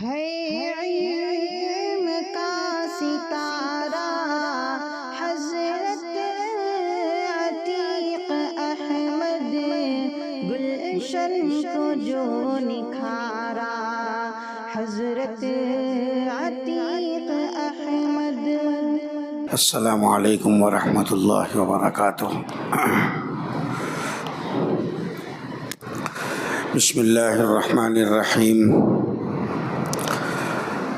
ہے علم کا ستارہ حضرت عتیق احمد، گلشن کو جو نکھارا حضرت عتیق احمد۔ السلام علیکم ورحمۃ اللہ وبرکاتہ۔ بسم اللہ الرحمن الرحیم۔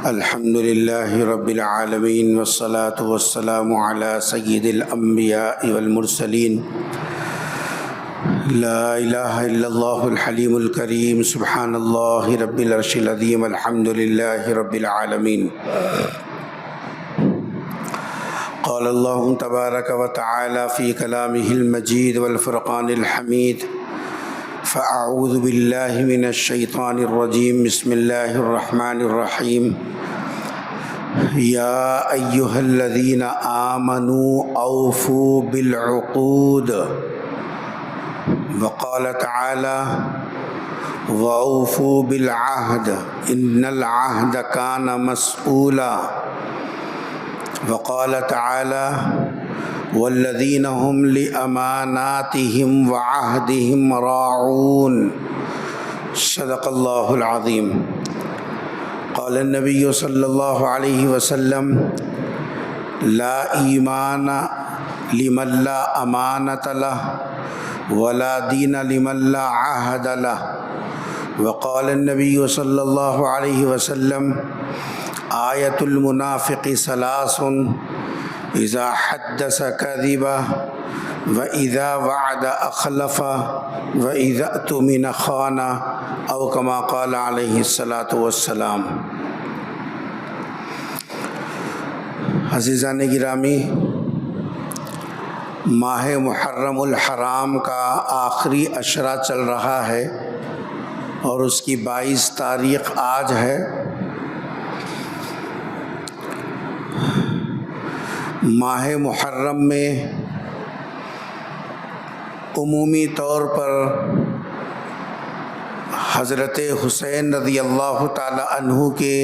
الحمد للہ رب العالمین والصلاة والسلام علی سید الانبیاء والمرسلین۔ لا الہ الا اللہ الحلیم الکریم، سبحان اللہ رب العرش العظیم، الحمد للہ رب العالمین۔ قال اللہ تبارک و تعالی فی کلامہ المجید والفرقان الحمید، فاعوذ باللہ من الشیطان الرجیم، بسم اللہ الرحمن الرحیم۔ یا ایہا الذین آمنوا اوفوا بالعقود، وقال تعالی وأوفوا بالعہد ان العہد کان مسئولا، وقال تعالی والذین هم لأماناتهم وعہدهم راعون، صدق اللہ العظیم۔ قال النبی صلی اللہ علیہ وسلم لا ایمان لمن لا امانۃ لہ ولا دین لمن لا عہد لہ، وقال النبی صلی اللہ علیہ وسلم آیۃ المنافق ثلاث، اذا حدث کذب واذا وعد اخلف واذا اؤتمن خان، او کما قال علیہ الصلاۃ والسلام۔ عزیزان گرامی، ماہ محرم الحرام کا آخری عشرہ چل رہا ہے اور اس کی 22 تاریخ آج ہے۔ ماہ محرم میں عمومی طور پر حضرت حسین رضی اللہ تعالی عنہ کے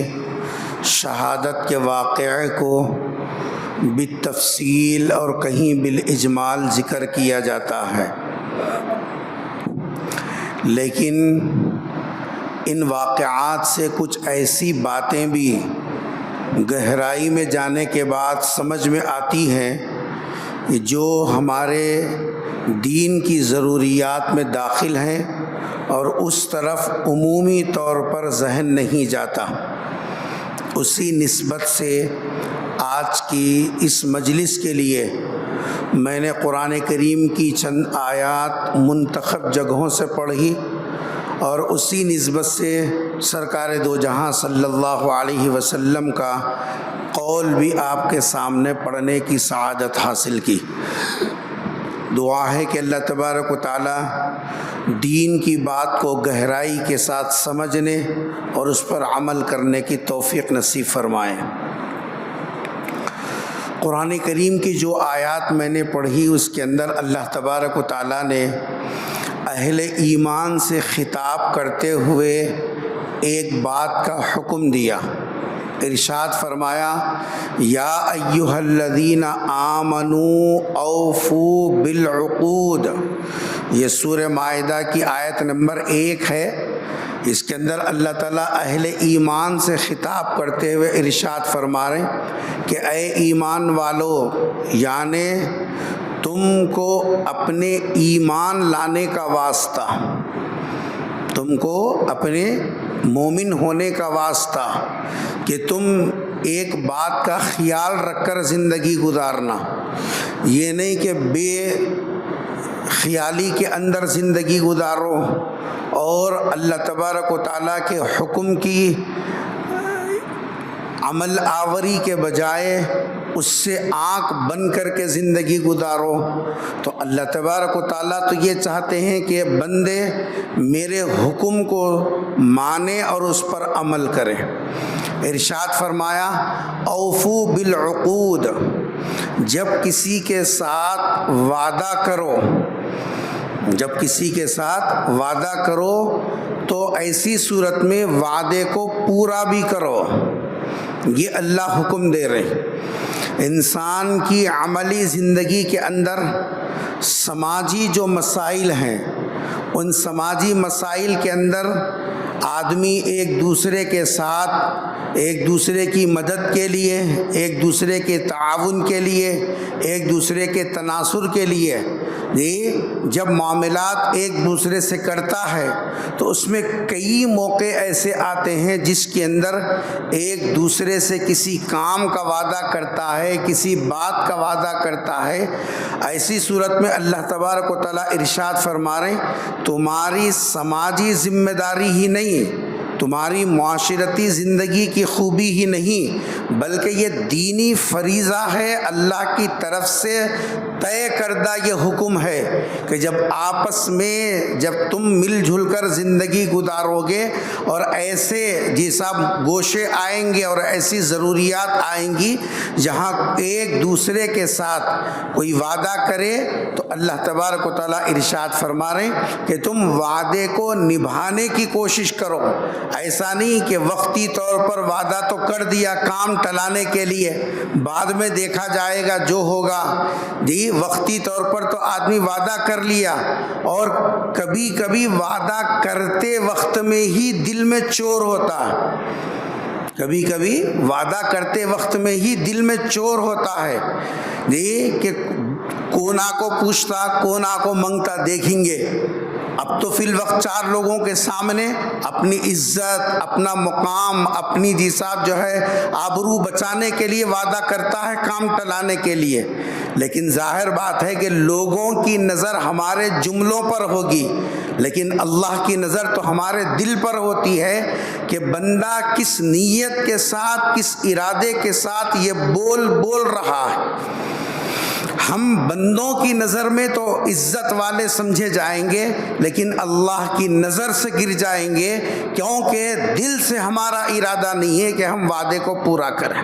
شہادت کے واقعے کو بالتفصیل اور کہیں بالاجمال ذکر کیا جاتا ہے، لیکن ان واقعات سے کچھ ایسی باتیں بھی گہرائی میں جانے کے بعد سمجھ میں آتی ہیں جو ہمارے دین کی ضروریات میں داخل ہیں اور اس طرف عمومی طور پر ذہن نہیں جاتا۔ اسی نسبت سے آج کی اس مجلس کے لیے میں نے قرآن کریم کی چند آیات منتخب جگہوں سے پڑھی اور اسی نسبت سے سرکار دو جہاں صلی اللہ علیہ وسلم کا قول بھی آپ کے سامنے پڑھنے کی سعادت حاصل کی۔ دعا ہے کہ اللہ تبارک و تعالی دین کی بات کو گہرائی کے ساتھ سمجھنے اور اس پر عمل کرنے کی توفیق نصیب فرمائے۔ قرآن کریم کی جو آیات میں نے پڑھی اس کے اندر اللہ تبارک و تعالی نے اہل ایمان سے خطاب کرتے ہوئے ایک بات کا حکم دیا۔ ارشاد فرمایا یا ایہا الذین آمنوا اوفوا بالعقود۔ یہ سورہ مائدہ کی آیت نمبر 1 ہے۔ اس کے اندر اللہ تعالیٰ اہل ایمان سے خطاب کرتے ہوئے ارشاد فرما رہے ہیں کہ اے ایمان والو، یعنی تم کو اپنے ایمان لانے کا واسطہ، تم کو اپنے مومن ہونے کا واسطہ کہ تم ایک بات کا خیال رکھ کر زندگی گزارنا، یہ نہیں کہ بے خیالی کے اندر زندگی گزارو اور اللہ تبارک و تعالیٰ کے حکم کی عمل آوری کے بجائے اس سے آنکھ بند کر کے زندگی گزارو۔ تو اللہ تبارک و تعالیٰ تو یہ چاہتے ہیں کہ بندے میرے حکم کو مانے اور اس پر عمل کریں۔ ارشاد فرمایا اوفو بالعقود، جب کسی کے ساتھ وعدہ کرو، جب کسی کے ساتھ وعدہ کرو تو ایسی صورت میں وعدے کو پورا بھی کرو، یہ اللہ حکم دے رہے ہیں۔ انسان کی عملی زندگی کے اندر سماجی جو مسائل ہیں، ان سماجی مسائل کے اندر آدمی ایک دوسرے کے ساتھ، ایک دوسرے کی مدد کے لیے، ایک دوسرے کے تعاون کے لیے، ایک دوسرے کے تناصر کے لیے جب معاملات ایک دوسرے سے کرتا ہے تو اس میں کئی موقع ایسے آتے ہیں جس کے اندر ایک دوسرے سے کسی کام کا وعدہ کرتا ہے، کسی بات کا وعدہ کرتا ہے۔ ایسی صورت میں اللہ تبارک و تعالیٰ ارشاد فرما رہے ہیں تمہاری سماجی ذمہ داری ہی نہیں، تمہاری معاشرتی زندگی کی خوبی ہی نہیں، بلکہ یہ دینی فریضہ ہے، اللہ کی طرف سے طے کردہ یہ حکم ہے کہ جب آپس میں جب تم مل جل کر زندگی گزارو گے اور ایسے جیسا گوشے آئیں گے اور ایسی ضروریات آئیں گی جہاں ایک دوسرے کے ساتھ کوئی وعدہ کرے تو اللہ تبارک و تعالیٰ ارشاد فرما رہے ہیں کہ تم وعدے کو نبھانے کی کوشش کرو۔ ایسا نہیں کہ وقتی طور پر وعدہ تو کر دیا کام ٹلانے کے لیے، بعد میں دیکھا جائے گا جو ہوگا، جی وقتی طور پر تو آدمی وعدہ کر لیا اور کبھی کبھی وعدہ کرتے وقت میں ہی دل میں چور ہوتا ہے، کبھی کبھی وعدہ کرتے وقت میں ہی دل میں چور ہوتا ہے جی کہ کونا کو پوچھتا کونا کو منگتا دیکھیں گے۔ اب تو فی الوقت چار لوگوں کے سامنے اپنی عزت، اپنا مقام، اپنی جیساب جو ہے آبرو بچانے کے لیے وعدہ کرتا ہے کام ٹلانے کے لیے، لیکن ظاہر بات ہے کہ لوگوں کی نظر ہمارے جملوں پر ہوگی، لیکن اللہ کی نظر تو ہمارے دل پر ہوتی ہے کہ بندہ کس نیت کے ساتھ، کس ارادے کے ساتھ یہ بول رہا ہے۔ ہم بندوں کی نظر میں تو عزت والے سمجھے جائیں گے لیکن اللہ کی نظر سے گر جائیں گے، کیونکہ دل سے ہمارا ارادہ نہیں ہے کہ ہم وعدے کو پورا کریں۔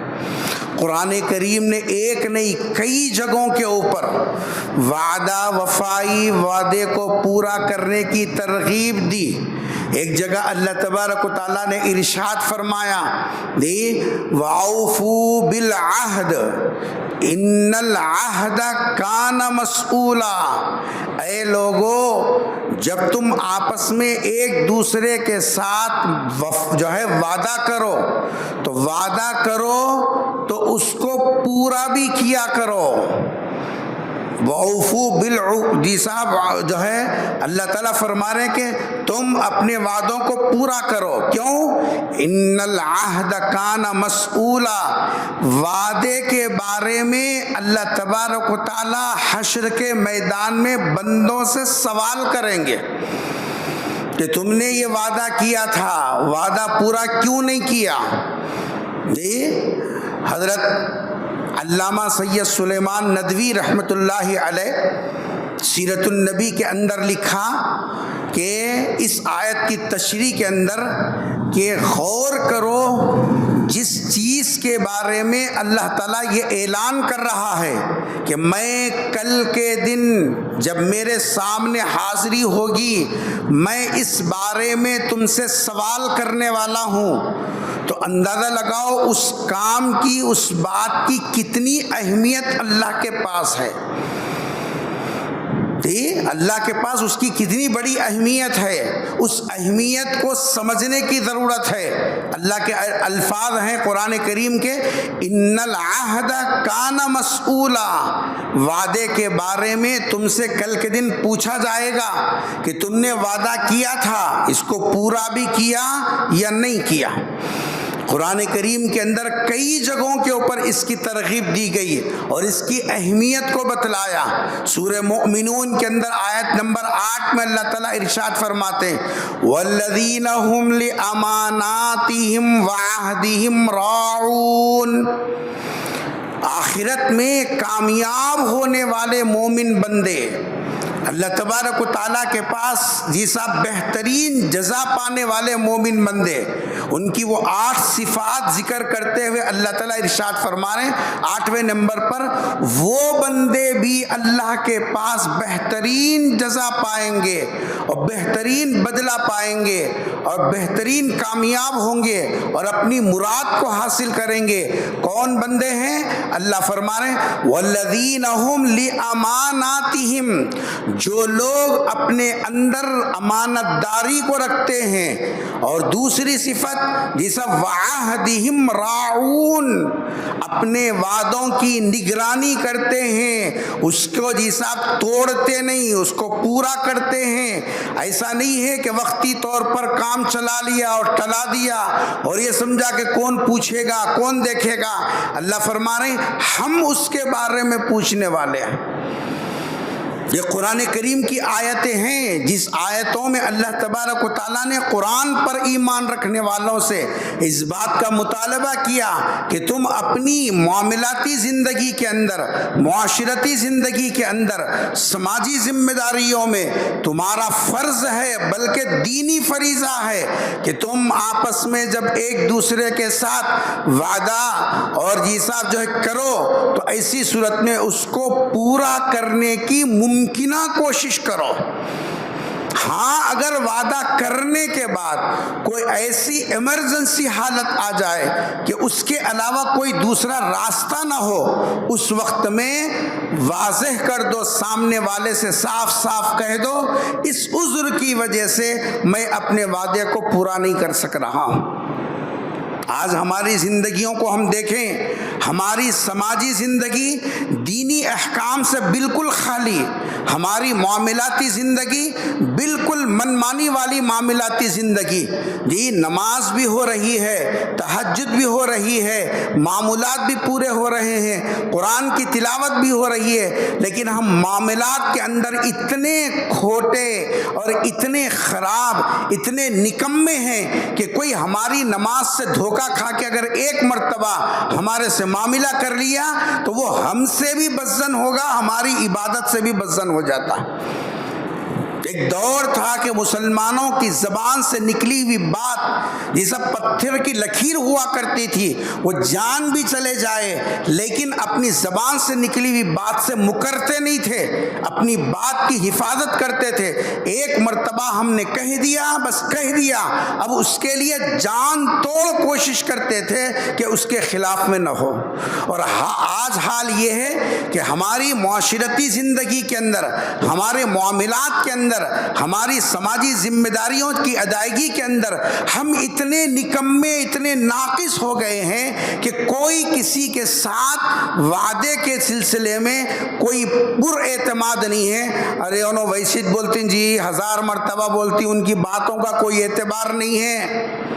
قرآن کریم نے ایک نہیں کئی جگہوں کے اوپر وعدہ وفائی، وعدے کو پورا کرنے کی ترغیب دی۔ ایک جگہ اللہ تبارک و تعالیٰ نے ارشاد فرمایا وَأَوْفُوا بِالْعَهْدِ إِنَّ الْعَهْدَ كَانَ مَسْئُولًا، اے لوگو جب تم آپس میں ایک دوسرے کے ساتھ جو ہے وعدہ کرو تو وعدہ کرو تو اس کو پورا بھی کیا کرو۔ وَأَوْفُوا بِالْعَهْدِ جی صاحب جو ہے اللہ تعالیٰ فرما رہے ہیں کہ تم اپنے وعدوں کو پورا کرو، کیوں؟ اِنَّ الْعَهْدَ كَانَ مَسْئُولًا، وعدے کے بارے میں اللہ تبارک و تعالیٰ حشر کے میدان میں بندوں سے سوال کریں گے کہ تم نے یہ وعدہ کیا تھا، وعدہ پورا کیوں نہیں کیا؟ جی حضرت علامہ سید سلیمان ندوی رحمۃ اللہ علیہ سیرت النبی کے اندر لکھا کہ اس آیت کی تشریح کے اندر کہ غور کرو جس چیز کے بارے میں اللہ تعالیٰ یہ اعلان کر رہا ہے کہ میں کل کے دن جب میرے سامنے حاضری ہوگی میں اس بارے میں تم سے سوال کرنے والا ہوں، تو اندازہ لگاؤ اس کام کی، اس بات کی کتنی اہمیت اللہ کے پاس ہے۔ اللہ کے پاس اس کی کتنی بڑی اہمیت ہے، اس اہمیت کو سمجھنے کی ضرورت ہے۔ اللہ کے الفاظ ہیں قرآن کریم کے ان العہد کان مسئولا، وعدے کے بارے میں تم سے کل کے دن پوچھا جائے گا کہ تم نے وعدہ کیا تھا اس کو پورا بھی کیا یا نہیں کیا۔ قرآن کریم کے اندر کئی جگہوں کے اوپر اس کی ترغیب دی گئی اور اس کی اہمیت کو بتلایا۔ سورہ مومنون کے اندر آیت نمبر 8 میں اللہ تعالیٰ ارشاد فرماتے ہیں والذین هم لأماناتهم وعہدهم راعون، آخرت میں کامیاب ہونے والے مومن بندے، اللہ تبارک و تعالیٰ کے پاس جیسا بہترین جزا پانے والے مومن بندے، ان کی وہ 8 صفات ذکر کرتے ہوئے اللہ تعالیٰ ارشاد فرما رہے ہیں 8ویں نمبر پر، وہ بندے بھی اللہ کے پاس بہترین جزا پائیں گے اور بہترین بدلہ پائیں گے اور بہترین کامیاب ہوں گے اور اپنی مراد کو حاصل کریں گے۔ کون بندے ہیں؟ اللہ فرما رہے ہیں والذین هم لاماناتہم، جو لوگ اپنے اندر امانت داری کو رکھتے ہیں، اور دوسری صفت جیسا وعہدہم راعون، اپنے وعدوں کی نگرانی کرتے ہیں، اس کو جیسا توڑتے نہیں، اس کو پورا کرتے ہیں۔ ایسا نہیں ہے کہ وقتی طور پر کام چلا لیا اور ٹلا دیا اور یہ سمجھا کہ کون پوچھے گا، کون دیکھے گا۔ اللہ فرما رہے ہیں ہم اس کے بارے میں پوچھنے والے ہیں۔ یہ قرآن کریم کی آیتیں ہیں، جس آیتوں میں اللہ تبارک و تعالیٰ نے قرآن پر ایمان رکھنے والوں سے اس بات کا مطالبہ کیا کہ تم اپنی معاملاتی زندگی کے اندر، معاشرتی زندگی کے اندر، سماجی ذمہ داریوں میں تمہارا فرض ہے، بلکہ دینی فریضہ ہے کہ تم آپس میں جب ایک دوسرے کے ساتھ وعدہ اور صاحب جو ہے کرو تو ایسی صورت میں اس کو پورا کرنے کی ممکنہ کوشش کرو۔ ہاں اگر وعدہ کرنے کے بعد کوئی ایسی ایمرجنسی حالت آ جائے کہ اس کے علاوہ کوئی دوسرا راستہ نہ ہو، اس وقت میں واضح کر دو، سامنے والے سے صاف صاف کہہ دو اس عذر کی وجہ سے میں اپنے وعدے کو پورا نہیں کر سک رہا ہوں۔ آج ہماری زندگیوں کو ہم دیکھیں، ہماری سماجی زندگی دینی احکام سے بالکل خالی، ہماری معاملاتی زندگی بالکل منمانی والی معاملاتی زندگی، جی نماز بھی ہو رہی ہے، تہجد بھی ہو رہی ہے، معمولات بھی پورے ہو رہے ہیں، قرآن کی تلاوت بھی ہو رہی ہے، لیکن ہم معاملات کے اندر اتنے کھوٹے اور اتنے خراب، اتنے نکمے ہیں کہ کوئی ہماری نماز سے دھوکہ کھا کے اگر ایک مرتبہ ہمارے سے معاملہ کر لیا تو وہ ہم سے بھی بدظن ہوگا، ہماری عبادت سے بھی بدظن ہو جاتا ہے۔ ایک دور تھا کہ مسلمانوں کی زبان سے نکلی ہوئی بات جیسا پتھر کی لکیر ہوا کرتی تھی، وہ جان بھی چلے جائے لیکن اپنی زبان سے نکلی ہوئی بات سے مکرتے نہیں تھے، اپنی بات کی حفاظت کرتے تھے۔ ایک مرتبہ ہم نے کہہ دیا، بس کہہ دیا، اب اس کے لیے جان توڑ کوشش کرتے تھے کہ اس کے خلاف میں نہ ہو۔ اور آج حال یہ ہے کہ ہماری معاشرتی زندگی کے اندر، ہمارے معاملات کے اندر، ہماری سماجی ذمہ داریوں کی ادائیگی کے اندر ہم اتنے نکمے، اتنے ناقص ہو گئے ہیں کہ کوئی کسی کے ساتھ وعدے کے سلسلے میں کوئی پر اعتماد نہیں ہے۔ ارے انہوں ویسے بولتے ہیں جی، 1000 مرتبہ بولتی، ان کی باتوں کا کوئی اعتبار نہیں ہے۔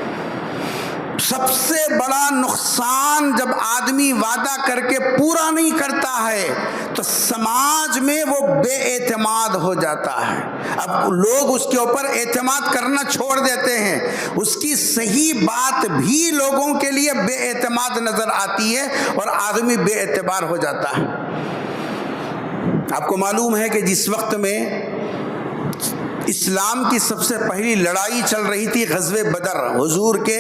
سب سے بڑا نقصان جب آدمی وعدہ کر کے پورا نہیں کرتا ہے تو سماج میں وہ بے اعتماد ہو جاتا ہے۔ اب لوگ اس کے اوپر اعتماد کرنا چھوڑ دیتے ہیں، اس کی صحیح بات بھی لوگوں کے لیے بے اعتماد نظر آتی ہے اور آدمی بے اعتبار ہو جاتا ہے۔ آپ کو معلوم ہے کہ جس وقت میں اسلام کی سب سے پہلی لڑائی چل رہی تھی، غزوہ بدر، حضور کے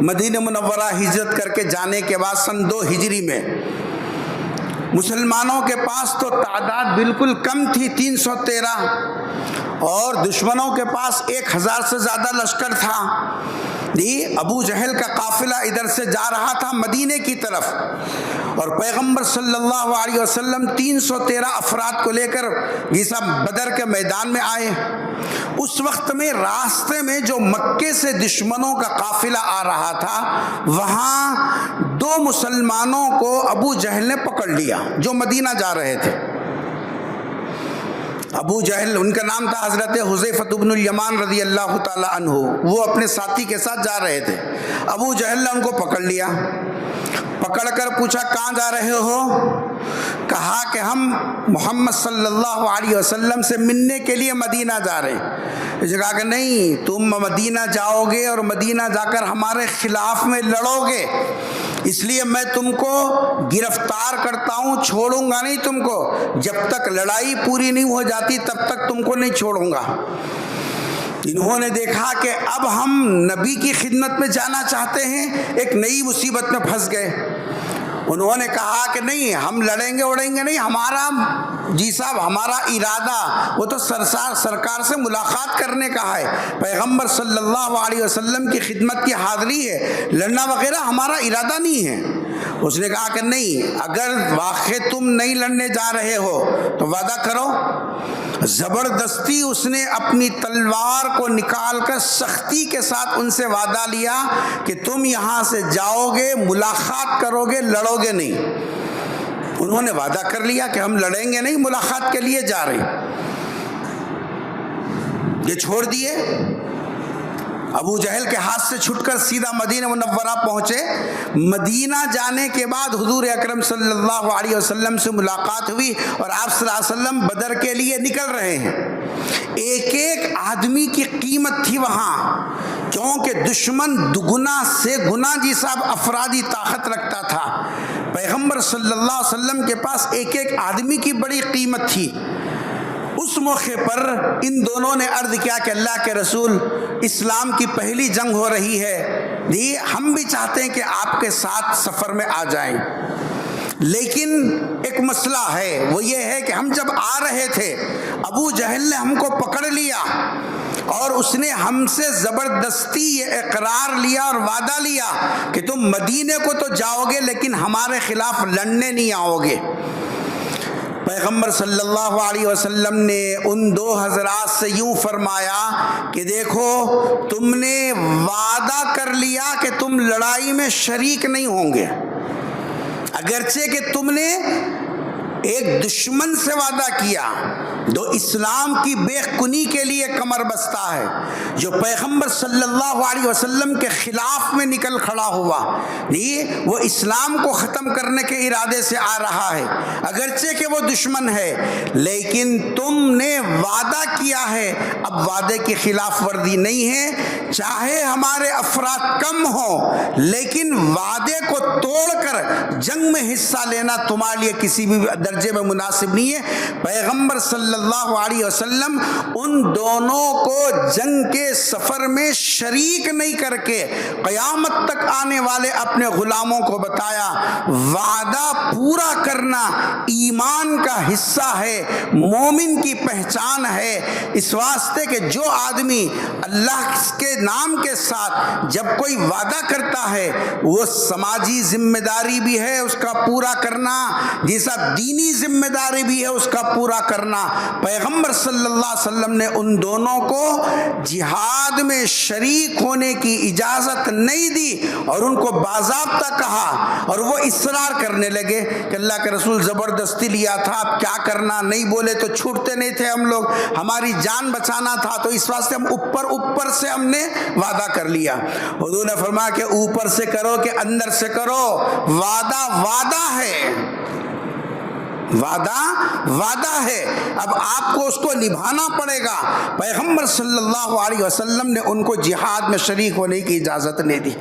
مدینہ منورہ ہجرت کر کے جانے کے بعد سن 2 ہجری میں، مسلمانوں کے پاس تو تعداد بالکل کم تھی، 313، اور دشمنوں کے پاس 1000 سے زیادہ لشکر تھا۔ ابو جہل کا قافلہ ادھر سے جا رہا تھا مدینے کی طرف، اور پیغمبر صلی اللہ علیہ وسلم 313 افراد کو لے کر بدر کے میدان میں آئے۔ اس وقت میں راستے میں جو مکے سے دشمنوں کا قافلہ آ رہا تھا، وہاں 2 مسلمانوں کو ابو جہل نے پکڑ لیا جو مدینہ جا رہے تھے۔ ابو جہل، ان کا نام تھا حضرت حذیفہ بن الیمان رضی اللہ تعالی عنہ، وہ اپنے ساتھی کے ساتھ جا رہے تھے۔ ابو جہل نے ان کو پکڑ لیا، پکڑ کر پوچھا کہاں جا رہے ہو؟ کہا کہ ہم محمد صلی اللہ علیہ وسلم سے ملنے کے لیے مدینہ جا رہے ہیں۔ اس نے کہا کہ نہیں، تم مدینہ جاؤ گے اور مدینہ جا کر ہمارے خلاف میں لڑو گے اس لیے میں تم کو گرفتار کرتا ہوں، چھوڑوں گا نہیں تم کو، جب تک لڑائی پوری نہیں ہو جاتی تب تک تم کو نہیں چھوڑوں گا۔ انہوں نے دیکھا کہ اب ہم نبی کی خدمت میں جانا چاہتے ہیں، ایک نئی مصیبت میں پھنس گئے۔ انہوں نے کہا کہ نہیں، ہم لڑیں گے اڑیں گے نہیں، ہمارا جی صاحب ہمارا ارادہ وہ تو سرکار سے ملاقات کرنے کا ہے، پیغمبر صلی اللہ علیہ وسلم کی خدمت کی حاضری ہے، لڑنا وغیرہ ہمارا ارادہ نہیں ہے۔ اس نے کہا کہ نہیں، اگر واقعی تم نہیں لڑنے جا رہے ہو تو وعدہ کرو۔ زبردستی اس نے اپنی تلوار کو نکال کر سختی کے ساتھ ان سے وعدہ لیا کہ تم یہاں سے جاؤ گے، ملاقات کرو گے، لڑو گے نہیں۔ انہوں نے وعدہ کر لیا کہ ہم لڑیں گے نہیں، ملاقات کے لیے جا رہے ہیں۔ یہ چھوڑ دیے، ابو جہل کے ہاتھ سے چھٹ کر سیدھا مدینہ منورہ پہنچے۔ مدینہ جانے کے بعد حضور اکرم صلی اللہ علیہ وسلم سے ملاقات ہوئی اور آپ صلی اللہ علیہ وسلم بدر کے لیے نکل رہے ہیں۔ ایک ایک آدمی کی قیمت تھی وہاں، کیونکہ دشمن دگنا سے گنا جی صاحب افرادی طاقت رکھتا تھا۔ پیغمبر صلی اللہ علیہ وسلم کے پاس ایک ایک آدمی کی بڑی قیمت تھی۔ اس موقع پر ان دونوں نے عرض کیا کہ اللہ کے رسول، اسلام کی پہلی جنگ ہو رہی ہے، جی ہم بھی چاہتے ہیں کہ آپ کے ساتھ سفر میں آ جائیں، لیکن ایک مسئلہ ہے، وہ یہ ہے کہ ہم جب آ رہے تھے ابو جہل نے ہم کو پکڑ لیا اور اس نے ہم سے زبردستی یہ اقرار لیا اور وعدہ لیا کہ تم مدینے کو تو جاؤ گے لیکن ہمارے خلاف لڑنے نہیں آؤ گے۔ پیغمبر صلی اللہ علیہ وسلم نے ان دو حضرات سے یوں فرمایا کہ دیکھو، تم نے وعدہ کر لیا کہ تم لڑائی میں شریک نہیں ہوں گے، اگرچہ کہ تم نے ایک دشمن سے وعدہ کیا جو اسلام کی بے کنی کے لیے کمر بستہ ہے، جو پیغمبر صلی اللہ علیہ وسلم کے خلاف میں نکل کھڑا ہوا، نہیں وہ اسلام کو ختم کرنے کے ارادے سے آ رہا ہے، اگرچہ کہ وہ دشمن ہے، لیکن تم نے وعدہ کیا ہے، اب وعدے کی خلاف ورزی نہیں ہے، چاہے ہمارے افراد کم ہوں لیکن وعدے کو توڑ کر جنگ میں حصہ لینا تمہارے لیے کسی بھی درجے میں مناسب نہیں ہے۔ پیغمبر صلی اللہ علیہ وسلم ان دونوں کو جنگ کے سفر میں شریک نہیں کر کے قیامت تک آنے والے اپنے غلاموں کو بتایا، وعدہ پورا کرنا ایمان کا حصہ ہے، مومن کی پہچان ہے، اس واسطے کہ جو آدمی اللہ کے نام کے ساتھ جب کوئی وعدہ کرتا ہے وہ سماجی ذمہ داری بھی ہے اس کا پورا کرنا، جیسا دینی ذمہ داری بھی ہے اس کا پورا کرنا۔ پیغمبر صلی اللہ علیہ وسلم نے ان دونوں کو جہاد میں شریک ہونے کی اجازت نہیں دی اور ان کو باضابطہ کہا، اور وہ اصرار کرنے لگے کہ اللہ کے رسول زبردستی لیا تھا، اب کیا کرنا، نہیں بولے تو چھوٹتے نہیں تھے ہم لوگ، ہماری جان بچانا تھا، تو اس واسطے ہم اوپر سے ہم نے وعدہ کر لیا۔ حضور نے فرمایا کہ اوپر سے کرو کہ اندر سے کرو، وعدہ ہے، وعدہ ہے، اب آپ کو اس کو نبھانا پڑے گا۔ پیغمبر صلی اللہ علیہ وسلم نے ان کو جہاد میں شریک ہونے کی اجازت نہیں دی۔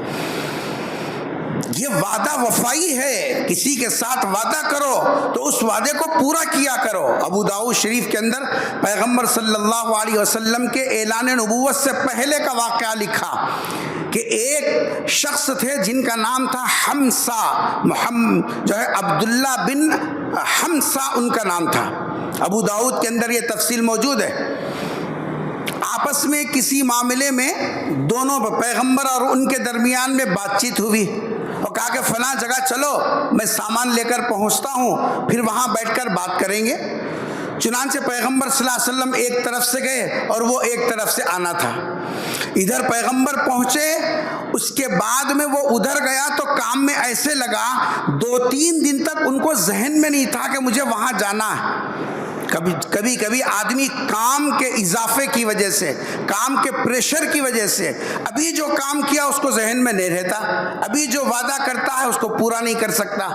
یہ وعدہ وفائی ہے، کسی کے ساتھ وعدہ کرو تو اس وعدے کو پورا کیا کرو۔ ابو داؤد شریف کے اندر پیغمبر صلی اللہ علیہ وسلم کے اعلان نبوت سے پہلے کا واقعہ لکھا کہ ایک شخص تھے جن کا نام تھا حمزہ، محمد جو ہے عبداللہ بن حمزہ ان کا نام تھا۔ ابو داؤد کے اندر یہ تفصیل موجود ہے۔ آپس میں کسی معاملے میں دونوں پیغمبر اور ان کے درمیان میں بات چیت ہوئی اور کہا کہ فلاں جگہ چلو، میں سامان لے کر پہنچتا ہوں، پھر وہاں بیٹھ کر بات کریں گے۔ چنانچہ پیغمبر صلی اللہ علیہ وسلم ایک طرف سے گئے اور وہ ایک طرف سے آنا تھا۔ ادھر پیغمبر پہنچے، اس کے بعد میں وہ ادھر گیا تو کام میں ایسے لگا 2-3 دن تک ان کو ذہن میں نہیں تھا کہ مجھے وہاں جانا ہے۔ کبھی کبھی آدمی کام کے اضافے کی وجہ سے، کام کے پریشر کی وجہ سے ابھی جو کام کیا اس کو ذہن میں نہیں رہتا، ابھی جو وعدہ کرتا ہے اس کو پورا نہیں کر سکتا۔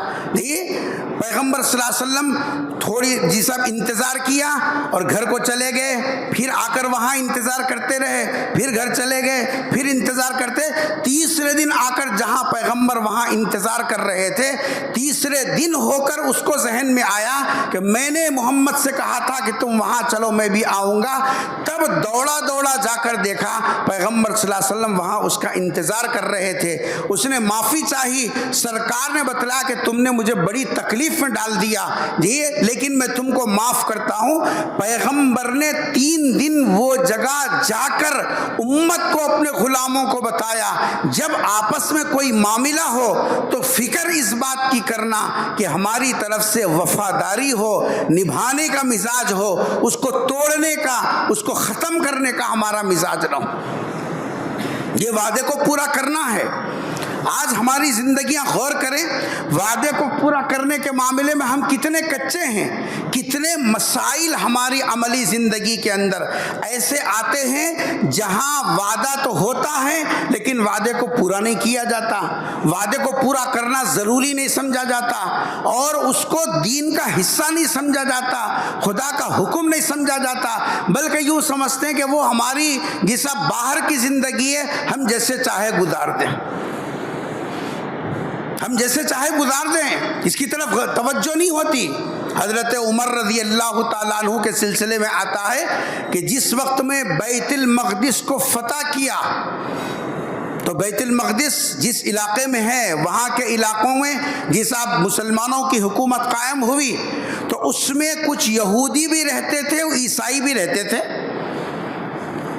پیغمبر صلی اللہ علیہ وسلم تھوڑی صاحب انتظار کیا اور گھر کو چلے گئے، پھر آ کر وہاں انتظار کرتے رہے، پھر گھر چلے گئے، پھر انتظار کرتے، تیسرے دن آ کر جہاں پیغمبر وہاں انتظار کر رہے تھے، تیسرے دن ہو کر اس کو ذہن میں آیا کہ میں نے محمد سے کہا تھا کہ تم وہاں چلو میں بھی آؤں گا۔ تب دوڑا جا کر دیکھا پیغمبر صلی اللہ علیہ وسلم وہاں اس کا انتظار کر رہے تھے۔ اس نے معافی چاہی، سرکار نے بتلایا کہ تم نے مجھے بڑی تکلیف میں ڈال دیا جی، لیکن میں تم کو معاف کرتا ہوں۔ پیغمبر نے 3 دن وہ جگہ جا کر امت کو، اپنے غلاموں کو بتایا جب آپس میں کوئی معاملہ ہو تو فکر اس بات کی کرنا کہ ہماری طرف سے وفاداری ہو، نبھانے کا مزاج ہو، اس کو توڑنے کا، اس کو ختم کرنے کا ہمارا مزاج نہ ہو۔ یہ وعدے کو پورا کرنا ہے۔ آج ہماری زندگیاں غور کریں، وعدے کو پورا کرنے کے معاملے میں ہم کتنے کچے ہیں، کتنے مسائل ہماری عملی زندگی کے اندر ایسے آتے ہیں جہاں وعدہ تو ہوتا ہے لیکن وعدے کو پورا نہیں کیا جاتا، وعدے کو پورا کرنا ضروری نہیں سمجھا جاتا اور اس کو دین کا حصہ نہیں سمجھا جاتا، خدا کا حکم نہیں سمجھا جاتا، بلکہ یوں سمجھتے ہیں کہ وہ ہماری جیسا باہر کی زندگی ہے، ہم جیسے چاہے گزار دیں، ہم جیسے چاہے گزار دیں، اس کی طرف توجہ نہیں ہوتی۔ حضرت عمر رضی اللہ تعالیٰ عنہ کے سلسلے میں آتا ہے کہ جس وقت میں بیت المقدس کو فتح کیا تو بیت المقدس جس علاقے میں ہے وہاں کے علاقوں میں جس آپ مسلمانوں کی حکومت قائم ہوئی تو اس میں کچھ یہودی بھی رہتے تھے، عیسائی بھی رہتے تھے۔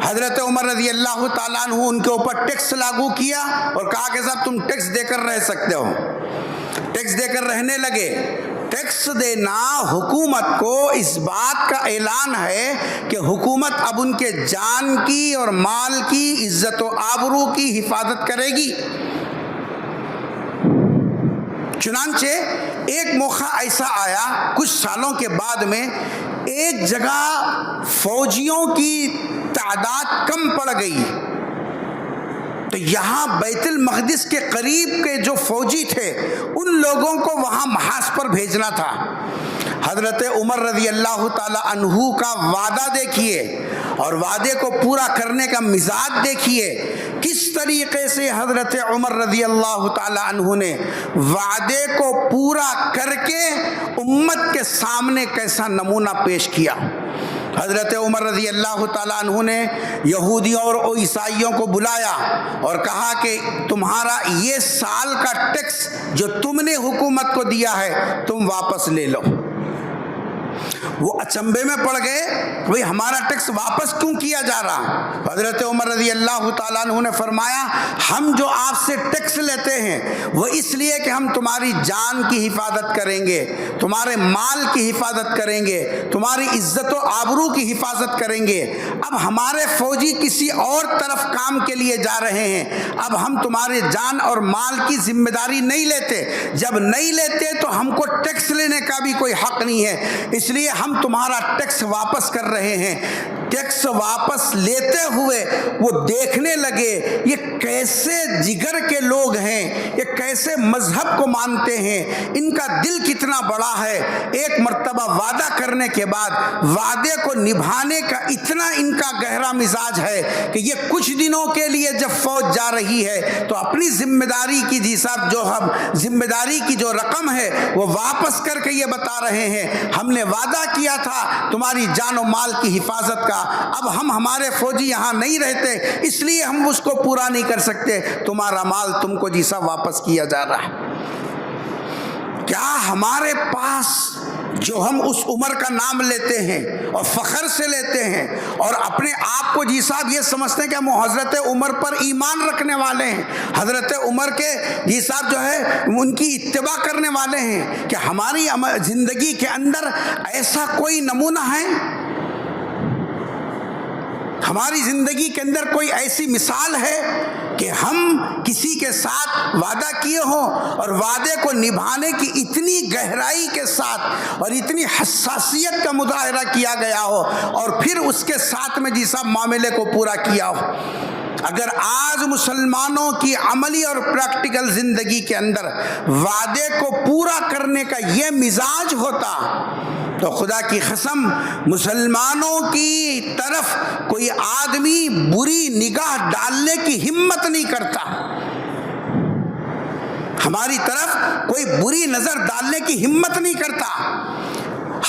حضرت عمر رضی اللہ تعالیٰ عنہ ان کے اوپر ٹیکس لاگو کیا اور کہا کہ صاحب تم ٹیکس دے کر رہ سکتے ہو، ٹیکس دے کر رہنے لگے۔ ٹیکس دینا حکومت کو اس بات کا اعلان ہے کہ حکومت اب ان کے جان کی اور مال کی، عزت و آبرو کی حفاظت کرے گی۔ چنانچہ ایک موقع ایسا آیا کچھ سالوں کے بعد میں، ایک جگہ فوجیوں کی تعداد کم پڑ گئی تو یہاں بیت المقدس کے قریب کے جو فوجی تھے ان لوگوں کو وہاں محاذ پر بھیجنا تھا۔ حضرت عمر رضی اللہ تعالی عنہ کا وعدہ دیکھیے اور وعدے کو پورا کرنے کا مزاج دیکھیے، کس طریقے سے حضرت عمر رضی اللہ تعالی عنہ نے وعدے کو پورا کر کے امت کے سامنے کیسا نمونہ پیش کیا۔ حضرت عمر رضی اللہ تعالیٰ عنہ نے یہودیوں اور عیسائیوں کو بلایا اور کہا کہ تمہارا یہ سال کا ٹیکس جو تم نے حکومت کو دیا ہے تم واپس لے لو۔ وہ اچنبے میں پڑ گئے، بھئی ہمارا ٹیکس واپس کیوں کیا جا رہا؟ حضرت عمر رضی اللہ تعالیٰ عنہ نے فرمایا ہم جو آپ سے ٹیکس لیتے ہیں وہ اس لیے کہ ہم تمہاری جان کی حفاظت کریں گے، تمہارے مال کی حفاظت کریں گے، تمہاری عزت و آبرو کی حفاظت کریں گے۔ اب ہمارے فوجی کسی اور طرف کام کے لیے جا رہے ہیں، اب ہم تمہارے جان اور مال کی ذمہ داری نہیں لیتے، جب نہیں لیتے تو ہم کو ٹیکس لینے کا بھی کوئی حق نہیں ہے، اس لیے ہم تمہارا ٹیکس واپس کر رہے ہیں۔ ٹیکس واپس لیتے ہوئے وہ دیکھنے لگے یہ کیسے جگر کے لوگ ہیں، یہ کیسے مذہب کو مانتے ہیں، ان کا دل کتنا بڑا ہے۔ ایک مرتبہ وعدہ کرنے کے بعد وعدے کو نبھانے کا اتنا ان کا گہرا مزاج ہے کہ یہ کچھ دنوں کے لیے جب فوج جا رہی ہے تو اپنی ذمہ داری کی ذمہ داری کی جو رقم ہے وہ واپس کر کے یہ بتا رہے ہیں ہم نے وعدہ کیا تھا تمہاری جان و مال کی حفاظت کا، اب ہمارے فوجی یہاں نہیں رہتے اس لیے ہم اس کو پورا نہیں کر سکتے، تمہارا مال تم کو جیسا واپس کیا جا رہا ہے۔ کیا ہمارے پاس جو ہم اس عمر کا نام لیتے ہیں اور فخر سے لیتے ہیں اور اپنے آپ کو جی صاحب یہ سمجھتے ہیں کہ ہم حضرت عمر پر ایمان رکھنے والے ہیں، حضرت عمر کے جی صاحب جو ہے ان کی اتباع کرنے والے ہیں، کہ ہماری زندگی کے اندر ایسا کوئی نمونہ ہے؟ ہماری زندگی کے اندر کوئی ایسی مثال ہے کہ ہم کسی کے ساتھ وعدہ کیے ہوں اور وعدے کو نبھانے کی اتنی گہرائی کے ساتھ اور اتنی حساسیت کا مظاہرہ کیا گیا ہو اور پھر اس کے ساتھ میں جیسا معاملے کو پورا کیا ہو؟ اگر آج مسلمانوں کی عملی اور پریکٹیکل زندگی کے اندر وعدے کو پورا کرنے کا یہ مزاج ہوتا تو خدا کی قسم مسلمانوں کی طرف کوئی آدمی بری نگاہ ڈالنے کی ہمت نہیں کرتا، ہماری طرف کوئی بری نظر ڈالنے کی ہمت نہیں کرتا۔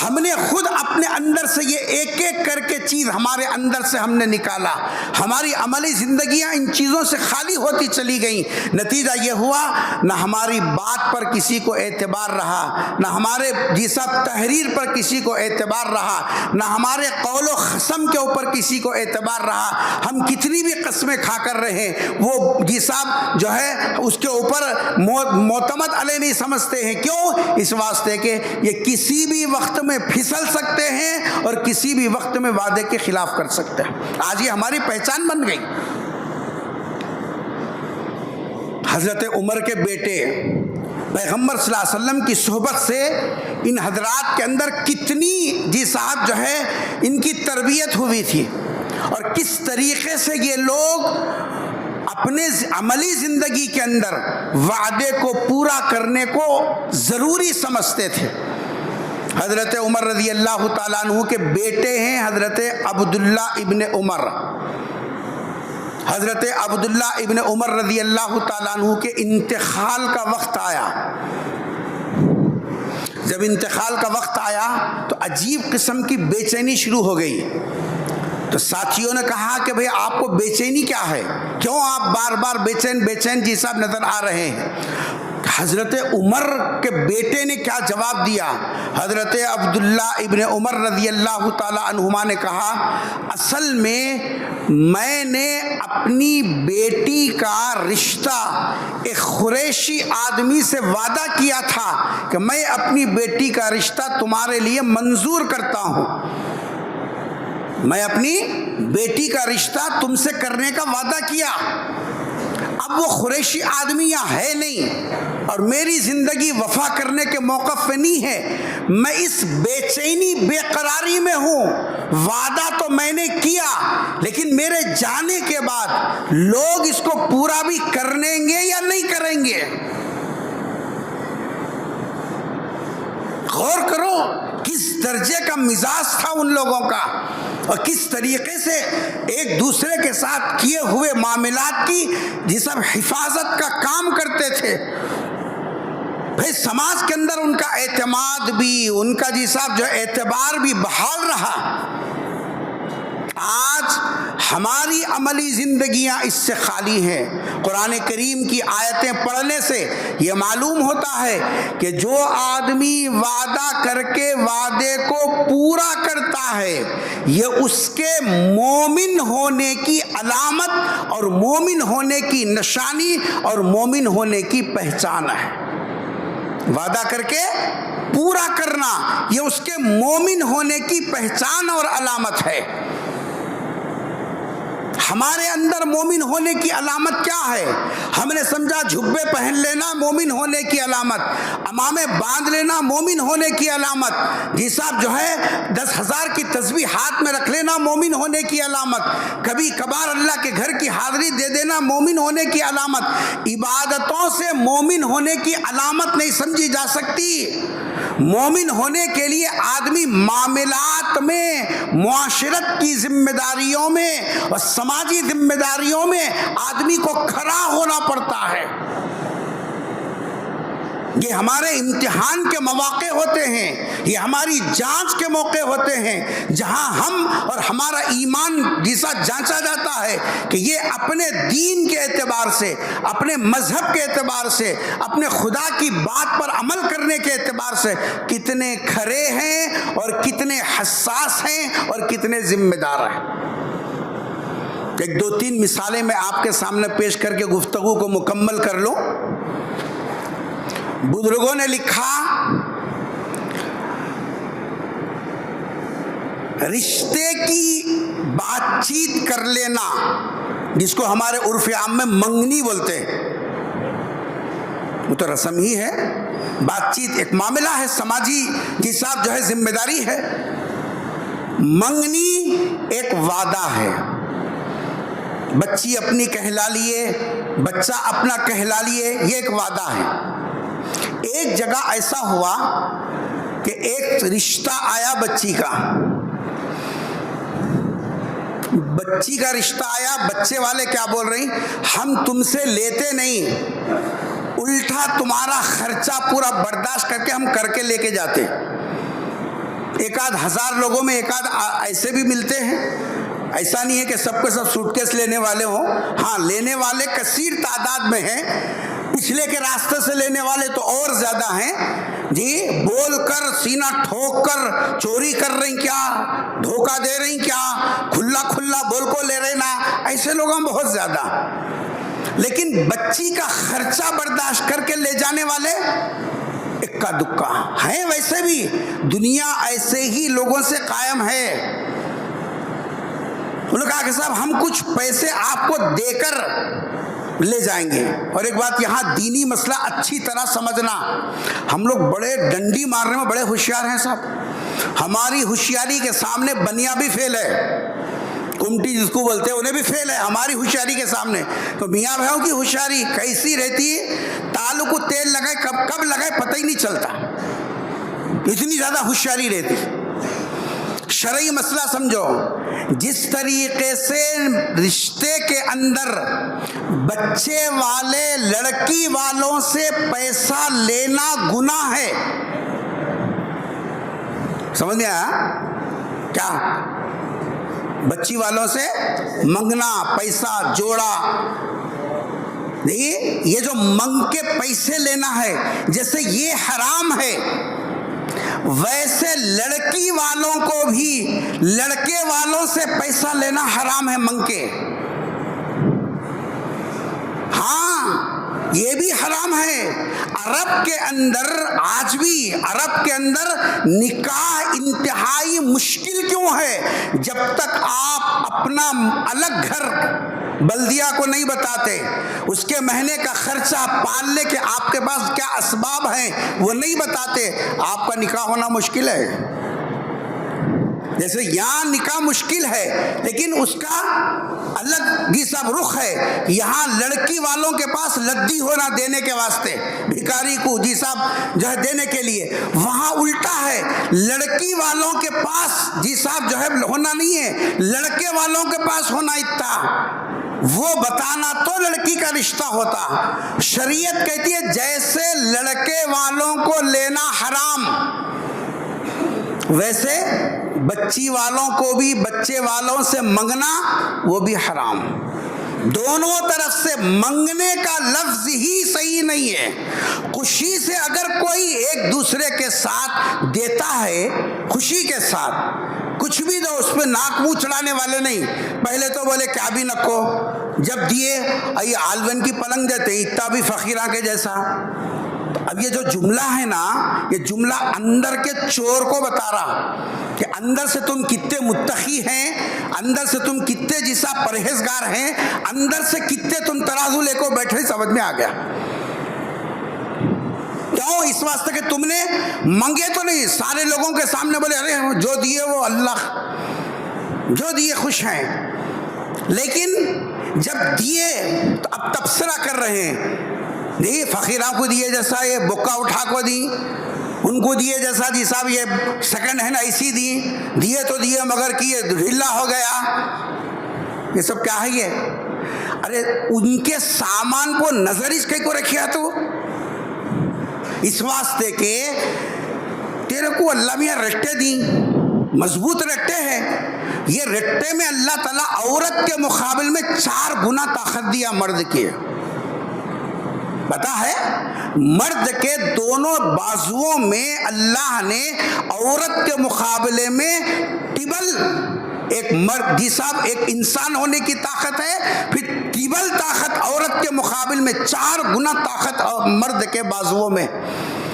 ہم نے خود اپنے اندر سے یہ ایک ایک کر کے چیز ہمارے اندر سے ہم نے نکالا، ہماری عملی زندگیاں ان چیزوں سے خالی ہوتی چلی گئیں۔ نتیجہ یہ ہوا نہ ہماری بات پر کسی کو اعتبار رہا، نہ ہمارے جیسا تحریر پر کسی کو اعتبار رہا، نہ ہمارے قول و قسم کے اوپر کسی کو اعتبار رہا۔ ہم کتنی بھی قسمیں کھا کر رہے وہ جیسا جو ہے اس کے اوپر معتمد علیہ نہیں سمجھتے ہیں۔ کیوں؟ اس واسطے کہ یہ کسی بھی وقت میں پھسل سکتے ہیں اور کسی بھی وقت میں وعدے کے خلاف کر سکتے ہیں۔ آج یہ ہماری پہچان بن گئی۔ حضرت عمر کے بیٹے پیغمبر صلی اللہ علیہ وسلم کی صحبت سے ان حضرات کے اندر کتنی جی صاحب جو ہے ان کی تربیت ہوئی تھی اور کس طریقے سے یہ لوگ اپنے عملی زندگی کے اندر وعدے کو پورا کرنے کو ضروری سمجھتے تھے۔ حضرت عمر رضی اللہ تعالیٰ عنہ کے بیٹے ہیں حضرت عبداللہ ابن عمر۔ حضرت عبداللہ ابن عمر رضی اللہ تعالیٰ عنہ کے انتقال کا وقت آیا۔ جب انتقال کا وقت آیا تو عجیب قسم کی بے چینی شروع ہو گئی۔ تو ساتھیوں نے کہا کہ بھئی آپ کو بے چینی کیا ہے؟ کیوں آپ بار بار بے چین جی صاحب نظر آ رہے ہیں؟ حضرت عمر کے بیٹے نے کیا جواب دیا؟ حضرت عبداللہ ابن عمر رضی اللہ تعالی عنہما نے کہا اصل میں نے اپنی بیٹی کا رشتہ ایک قریشی آدمی سے وعدہ کیا تھا کہ میں اپنی بیٹی کا رشتہ تمہارے لیے منظور کرتا ہوں، میں اپنی بیٹی کا رشتہ تم سے کرنے کا وعدہ کیا۔ اب وہ قریشی آدمی یہاں ہے نہیں اور میری زندگی وفا کرنے کے موقف پہ نہیں ہے، میں اس بے چینی بے قراری میں ہوں۔ وعدہ تو میں نے کیا لیکن میرے جانے کے بعد لوگ اس کو پورا بھی کریں گے یا نہیں کریں گے؟ غور کرو کس درجے کا مزاج تھا ان لوگوں کا اور کس طریقے سے ایک دوسرے کے ساتھ کیے ہوئے معاملات کی جسم حفاظت کا کام کرتے تھے۔ پھر سماج کے اندر ان کا اعتماد بھی، ان کا جو اعتبار بھی بحال رہا۔ آج ہماری عملی زندگیاں اس سے خالی ہیں۔ قرآن کریم کی آیتیں پڑھنے سے یہ معلوم ہوتا ہے کہ جو آدمی وعدہ کر کے وعدے کو پورا کرتا ہے یہ اس کے مومن ہونے کی علامت اور مومن ہونے کی نشانی اور مومن ہونے کی پہچان ہے۔ وعدہ کر کے پورا کرنا یہ اس کے مومن ہونے کی پہچان اور علامت ہے۔ ہمارے اندر مومن ہونے کی علامت کیا ہے؟ ہم نے سمجھا جھبے پہن لینا مومن ہونے کی علامت، امامے باندھ لینا مومن ہونے کی علامت، جی صاحب جو ہے 10,000 کی تسبیح ہاتھ میں رکھ لینا مومن ہونے کی علامت، کبھی کبھار اللہ کے گھر کی حاضری دے دینا مومن ہونے کی علامت۔ عبادتوں سے مومن ہونے کی علامت نہیں سمجھی جا سکتی۔ مومن ہونے کے لیے آدمی معاملات میں، معاشرت کی ذمہ داریوں میں اور سماجی ذمہ داریوں میں آدمی کو کھڑا ہونا پڑتا ہے۔ یہ ہمارے امتحان کے مواقع ہوتے ہیں، یہ ہماری جانچ کے موقع ہوتے ہیں جہاں ہم اور ہمارا ایمان جیسا جانچا جاتا ہے کہ یہ اپنے دین کے اعتبار سے، اپنے مذہب کے اعتبار سے، اپنے خدا کی بات پر عمل کرنے کے اعتبار سے کتنے کھرے ہیں اور کتنے حساس ہیں اور کتنے ذمہ دار ہیں۔ ایک دو تین مثالیں میں آپ کے سامنے پیش کر کے گفتگو کو مکمل کر لوں۔ بزرگوں نے لکھا رشتے کی بات چیت کر لینا، جس کو ہمارے عرف عام میں منگنی بولتے ہیں، وہ تو رسم ہی ہے، بات چیت ایک معاملہ ہے سماجی جس صاحب جو ہے ذمہ داری ہے۔ منگنی ایک وعدہ ہے، بچی اپنی کہلا لیے، بچہ اپنا کہلا لیے، یہ ایک وعدہ ہے۔ ایک جگہ ایسا ہوا کہ ایک رشتہ آیا بچی کا رشتہ آیا، بچے والے کیا بول رہی، ہم تم سے لیتے نہیں، الٹا تمہارا خرچہ پورا برداشت کر کے ہم کر کے لے کے جاتے۔ ایک آدھ ہزار لوگوں میں ایک آدھ ایسے بھی ملتے ہیں، ایسا نہیں ہے کہ سب کے سب سوٹ کیس لینے والے ہوں، ہاں لینے والے کثیر تعداد میں ہیں، پچھلے کے راستے سے لینے والے تو اور زیادہ ہیں جی، بول کر سینہ ٹھوک کر چوری کر رہی کیا، دھوکہ دے رہی کیا، کھلا کھلا بول کو لے رہے نا، ایسے لوگ ہیں بہت زیادہ۔ لیکن بچی کا خرچہ برداشت کر کے لے جانے والے اکا دکا ہیں۔ ویسے بھی دنیا ایسے ہی لوگوں سے قائم ہے۔ انہوں نے کہا کہ صاحب ہم کچھ پیسے آپ کو دے کر لے جائیں گے۔ اور ایک بات یہاں دینی مسئلہ اچھی طرح سمجھنا، ہم لوگ بڑے ڈنڈی مارنے میں بڑے ہوشیار ہیں صاحب، ہماری ہوشیاری کے سامنے بنیا بھی فیل ہے، کمٹی جس کو بولتے ہیں انہیں بھی فیل ہے ہماری ہوشیاری کے سامنے۔ تو میاں بھائیوں کی ہوشیاری کیسی رہتی ہے، تالو کو تیل لگائے کب لگائے پتہ ہی نہیں چلتا، اتنی زیادہ ہوشیاری رہتی۔ شرعی مسئلہ سمجھو، جس طریقے سے رشتے کے اندر بچے والے لڑکی والوں سے پیسہ لینا گناہ ہے، سمجھ میں آیا کیا؟ بچی والوں سے منگنا، پیسہ جوڑا، یہ جو منگ کے پیسے لینا ہے، جیسے یہ حرام ہے، ویسے لڑکی والوں کو بھی لڑکے والوں سے پیسہ لینا حرام ہے منگ کے۔ ہاں یہ بھی حرام ہے۔ عرب کے اندر آج بھی عرب کے اندر نکاح انتہائی مشکل کیوں ہے؟ جب تک آپ اپنا الگ گھر بلدیہ کو نہیں بتاتے، اس کے مہینے کا خرچہ پالنے کے آپ کے پاس کیا اسباب ہیں وہ نہیں بتاتے، آپ کا نکاح ہونا مشکل ہے۔ جیسے یہاں نکاح مشکل ہے لیکن اس کا الگ بھی سب رخ ہے، یہاں لڑکی والوں کے پاس لدی ہونا دینے کے واسطے، بھکاری کو جی صاحب جو ہے دینے کے لیے، وہاں الٹا ہے، لڑکی والوں کے پاس جی صاحب جو ہے ہونا نہیں ہے، لڑکے والوں کے پاس ہونا اتنا، وہ بتانا تو لڑکی کا رشتہ ہوتا۔ شریعت کہتی ہے جیسے لڑکے والوں کو لینا حرام، ویسے بچی والوں کو بھی بچے والوں سے منگنا وہ بھی حرام۔ دونوں طرف سے منگنے کا لفظ ہی صحیح نہیں ہے۔ خوشی سے اگر کوئی ایک دوسرے کے ساتھ دیتا ہے، خوشی کے ساتھ کچھ بھی دو، اس پہ ناک منہ چڑھانے والے نہیں۔ پہلے تو بولے کیا بھی نکو، جب دیے یہ آلون کی پلنگ دیتے اتنا بھی فقیراں کے جیسا۔ اب یہ جو جملہ ہے نا، یہ جملہ اندر کے چور کو بتا رہا کہ اندر سے تم کتنے متقی ہیں، اندر سے تم کتنے جیسا پرہیزگار ہیں، اندر سے کتنے تم ترازو لے کو بیٹھے، سمجھ میں آ گیا۔ کیوں؟ اس واسطے کہ تم نے منگے تو نہیں، سارے لوگوں کے سامنے بولے ارے جو دیے وہ اللہ، جو دیے خوش ہیں، لیکن جب دیے تو اب تبصرہ کر رہے ہیں، نہیں فقیروں کو دیے جیسا یہ بکا اٹھا کو دی، ان کو دیے جیسا جی صاحب یہ سیکنڈ ہینڈ ایسی دی، دیے تو دیے مگر کہ یہ ڈھیلا ہو گیا، یہ سب کیا ہے یہ؟ ارے ان کے سامان کو نظر اس کے کو رکھیا تو اس واسطے کہ تیرے کو اللہ میاں رٹے دی، مضبوط رٹے ہیں، یہ رٹے میں اللہ تعالیٰ عورت کے مقابل میں 4 گنا طاقت دیا مرد کی۔ پتا ہے مرد کے دونوں بازوؤں میں اللہ نے عورت کے مقابلے میں ٹبل، ایک مرد جی صاحب ایک انسان ہونے کی طاقت ہے، پھر ٹبل طاقت عورت کے مقابل میں 4 گنا طاقت مرد کے بازوؤں میں۔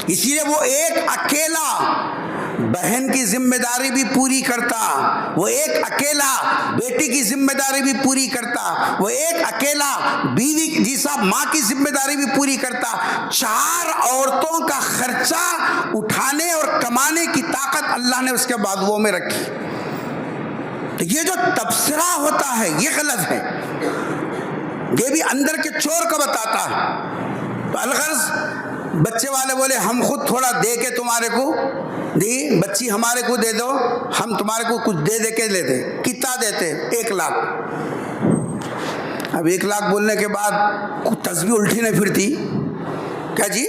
اسی لیے وہ ایک اکیلا بہن کی ذمہ داری بھی پوری کرتا، وہ ایک اکیلا بیٹی کی ذمہ داری بھی پوری کرتا، وہ ایک اکیلا بیوی جی صاحب ماں کی ذمہ داری بھی پوری کرتا، 4 عورتوں کا خرچہ اٹھانے اور کمانے کی طاقت اللہ نے اس کے بازوؤں میں رکھی۔ تو یہ جو تبصرہ ہوتا ہے یہ غلط ہے، یہ بھی اندر کے چور کو بتاتا ہے۔ تو الغرض بچے والے بولے ہم خود تھوڑا دے کے تمہارے کو دی، بچی ہمارے کو دے دو، ہم تمہارے کو کچھ دے کے لیتے، کتنا دیتے؟ 1 لاکھ۔ اب 1 لاکھ بولنے کے بعد تسبیح الٹی نہیں پھرتی کیا جی؟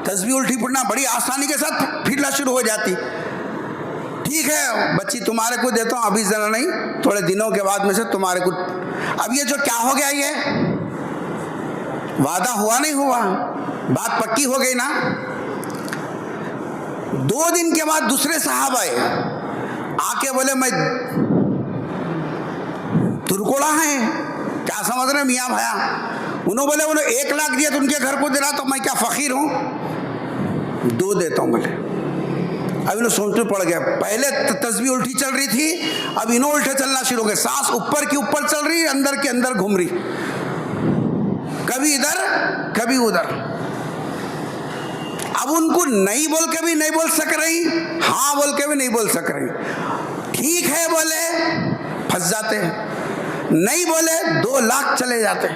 تسبیح الٹی پھرنا بڑی آسانی کے ساتھ پھرنا شروع ہو جاتی۔ ٹھیک ہے بچی تمہارے کو دیتا ہوں، ابھی ذرا نہیں، تھوڑے دنوں کے بعد میں سے تمہارے کو۔ اب یہ جو کیا ہو گیا، یہ وعدہ ہوا نہیں ہوا، بات پکی ہو گئی نا۔ 2 دن کے بعد دوسرے صاحب آئے، آ کے بولے میں ترکوڑا ہے، کیا سمجھ رہے میاں بھیا؟ انہوں بولے 1 لاکھ دیا تو ان کے گھر کو دے رہا، تو میں کیا فقیر ہوں؟ 2 دیتا ہوں بولے۔ اب انہوں سوچنے پڑ گیا، پہلے تسبیح الٹی چل رہی تھی، اب انہوں الٹے چلنا شروع ہو گئے، سانس اوپر کی اوپر چل رہی، اندر کے اندر گھوم رہی، کبھی ادھر کبھی ادھر۔ اب ان کو نہیں بول کے بھی نہیں بول سک رہی، ہاں بول کے بھی نہیں بول سک رہی۔ ٹھیک ہے بولے پھنس جاتے، نہیں بولے 2 لاکھ چلے جاتے۔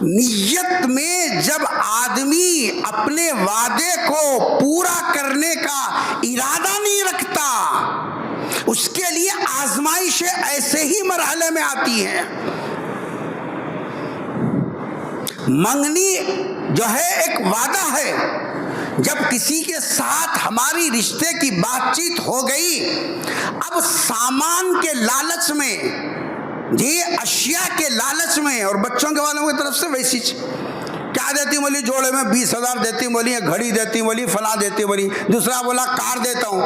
نیت میں جب آدمی اپنے وعدے کو پورا کرنے کا ارادہ نہیں رکھتا، اس کے لیے آزمائشیں ایسے ہی مرحلے میں آتی ہیں۔ منگنی جو ہے ایک وعدہ ہے، جب کسی کے ساتھ ہماری رشتے کی بات چیت ہو گئی، اب سامان کے لالچ میں، جی اشیاء کے لالچ میں، اور بچوں کے والوں کی طرف سے ویسی کیا دیتی بولی، جوڑے میں 20,000 دیتی بولی، گھڑی دیتی بولی، فلاں دیتی بولی، دوسرا بولا کار دیتا ہوں۔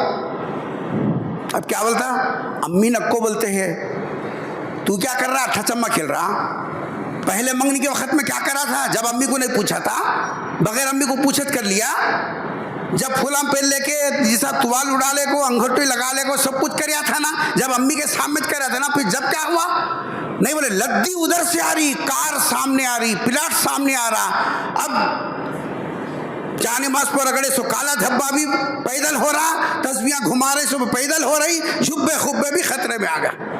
اب کیا بولتا؟ امی نکو بولتے ہیں، تو کیا کر رہا؟ اٹھا چما کھیل رہا۔ پہلے منگنی کے وقت میں کیا کرا تھا؟ جب امی کو نہیں پوچھا تھا، بغیر امی کو پوچھت کر لیا۔ جب پھولاں پہن لے کے جیسا توال اڑا لے کو، انگھٹی لگا لے کو، سب کچھ کریا تھا نا، جب امی کے سامنے کریا تھا نا۔ پھر جب کیا ہوا؟ نہیں بولے لدی ادھر سے آ رہی، کار سامنے آ رہی، پلاٹ سامنے آ رہا، اب جانے ماس پر رگڑے سو کالا دھبا بھی پیدل ہو رہا، تسبیحاں گھما رہے سو پیدل ہو رہی، جبے خبے بھی خطرے میں آ گئے۔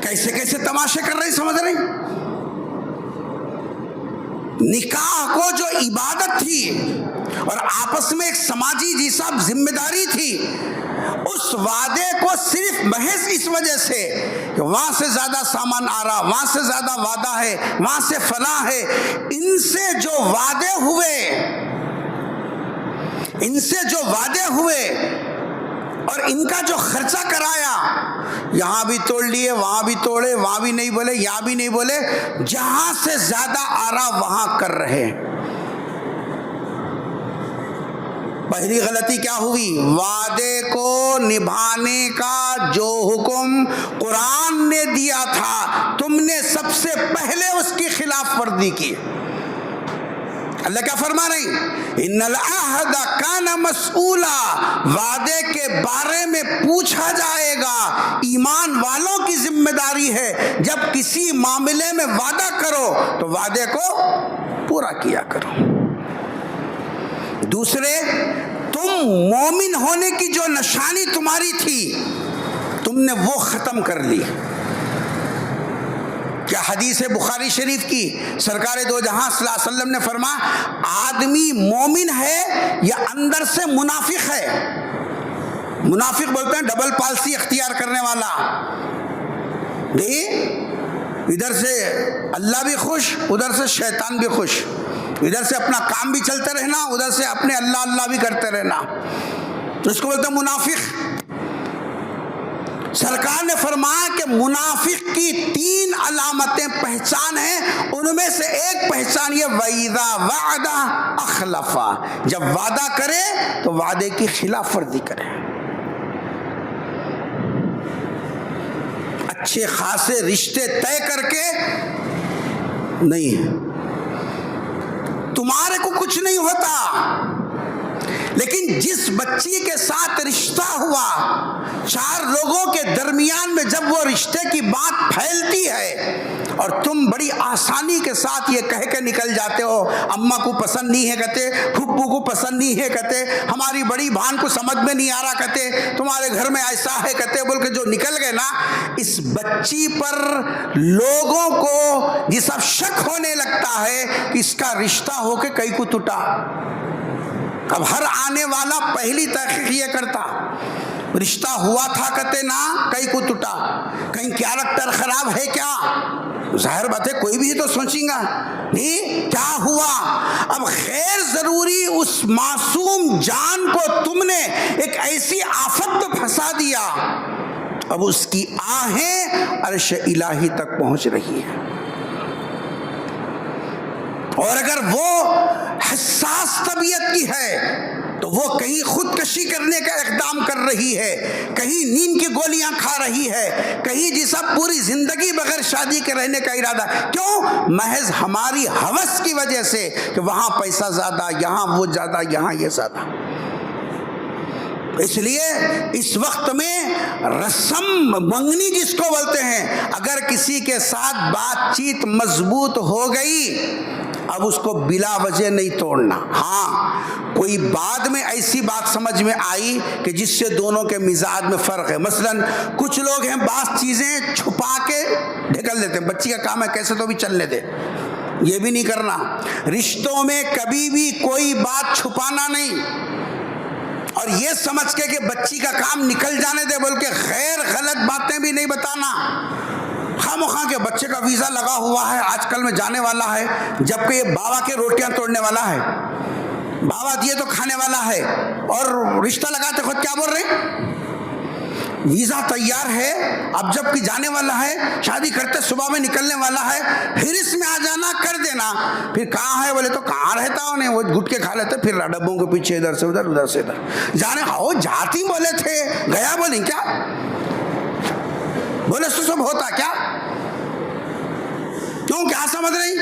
کیسے کیسے تماشے کر رہی، سمجھ رہی؟ نکاح کو جو عبادت تھی اور آپس میں ایک سماجی جی صاحب ذمہ داری تھی، اس وعدے کو صرف محض اس وجہ سے کہ وہاں سے زیادہ سامان آ رہا، وہاں سے زیادہ وعدہ ہے، وہاں سے فلاں ہے، ان سے جو وعدے ہوئے اور ان کا جو خرچہ کرایا، یہاں بھی توڑ لیے، وہاں بھی توڑے، وہاں بھی نہیں بولے، یہاں بھی نہیں بولے، جہاں سے زیادہ آ رہا وہاں کر رہے۔ پہلی غلطی کیا ہوئی؟ وعدے کو نبھانے کا جو حکم قرآن نے دیا تھا، تم نے سب سے پہلے اس کی خلاف ورزی کی۔ اللہ کیا فرما رہی؟ ان العہد کان مسئولا، وعدے کے بارے میں پوچھا جائے گا۔ ایمان والوں کی ذمہ داری ہے، جب کسی معاملے میں وعدہ کرو تو وعدے کو پورا کیا کرو۔ دوسرے، تم مومن ہونے کی جو نشانی تمہاری تھی، تم نے وہ ختم کر لی۔ کیا حدیث ہے بخاری شریف کی، سرکار دو جہاں صلی اللہ علیہ وسلم نے فرمایا، آدمی مومن ہے یا اندر سے منافق ہے؟ منافق بولتے ہیں ڈبل پالسی اختیار کرنے والا، ادھر سے اللہ بھی خوش، ادھر سے شیطان بھی خوش، ادھر سے اپنا کام بھی چلتے رہنا، ادھر سے اپنے اللہ اللہ بھی کرتے رہنا، اس کو بولتے ہیں منافق۔ سرکار نے فرمایا کہ منافق کی 3 علامتیں پہچان ہیں، ان میں سے ایک پہچان یہ وَإِذَا وَعَدَ أَخْلَفَ، جب وعدہ کرے تو وعدے کی خلاف ورزی کرے۔ اچھے خاصے رشتے طے کر کے نہیں، کچھ نہیں ہوتا، لیکن جس بچی کے ساتھ رشتہ ہوا، 4 لوگوں کے درمیان میں جب وہ رشتے کی بات پھیلتی ہے اور تم بڑی آسانی کے ساتھ یہ کہہ کے نکل جاتے ہو، اماں کو پسند نہیں ہے کہتے، پھپھو کو پسند نہیں ہے کہتے، ہماری بڑی بہن کو سمجھ میں نہیں آ رہا کہتے، تمہارے گھر میں ایسا ہے کہتے، بول کے جو نکل گئے نا، اس بچی پر لوگوں کو یہ سب شک ہونے لگتا ہے کہ اس کا رشتہ ہو کے کئی کو ٹوٹا۔ اب ہر آنے والا پہلی تحقیق یہ کرتا، رشتہ ہوا تھا کہتے نا، کئی کو ٹوٹا، کہیں کیریکٹر خراب ہے کیا؟ ظاہر بات ہے کوئی بھی تو سوچیں گا نہیں کیا ہوا۔ اب غیر ضروری اس معصوم جان کو تم نے ایک ایسی آفت میں پھنسا دیا، اب اس کی آہیں عرش الہی تک پہنچ رہی ہے، اور اگر وہ حساس طبیعت کی ہے تو وہ کہیں خودکشی کرنے کا اقدام کر رہی ہے، کہیں نیند کی گولیاں کھا رہی ہے، کہیں جیسا پوری زندگی بغیر شادی کے رہنے کا ارادہ، کیوں؟ محض ہماری ہوس کی وجہ سے کہ وہاں پیسہ زیادہ، یہاں وہ زیادہ، یہاں یہ زیادہ۔ اس لیے اس وقت میں رسم منگنی جس کو بولتے ہیں، اگر کسی کے ساتھ بات چیت مضبوط ہو گئی، اب اس کو بلا وجہ نہیں توڑنا۔ ہاں کوئی بعد میں ایسی بات سمجھ میں آئی کہ جس سے دونوں کے مزاج میں فرق ہے، مثلا کچھ لوگ ہیں بعض چیزیں چھپا کے ڈھکل دیتے ہیں، بچی کا کام ہے کیسے تو بھی چلنے دے، یہ بھی نہیں کرنا۔ رشتوں میں کبھی بھی کوئی بات چھپانا نہیں، اور یہ سمجھ کے کہ بچی کا کام نکل جانے دے بول کے غیر غلط باتیں بھی نہیں بتانا۔ خواہ کے بچے کا ویزا لگا ہوا ہے، آج کل میں جانے والا ہے، جبکہ یہ بابا کے روٹیاں توڑنے والا ہے، بابا دیے تو کھانے والا ہے، اور رشتہ لگاتے خود کیا بول رہے ہیں؟ ویزا تیار ہے، اب جب کہ جانے والا ہے، شادی کرتے صبح میں نکلنے والا ہے، پھر اس میں آ جانا کر دینا۔ پھر کہاں ہے بولے تو کہاں رہتا انہیں، وہ گھٹ کے کھا لیتے، پھر ڈبوں کے پیچھے ادھر سے ادھر، ادھر سے ادھر جانے۔ ہاں جاتی بولے تھے، گیا بولیں کیا؟ بولے تو سب ہوتا کیا؟ کیوں کیا سمجھ رہی؟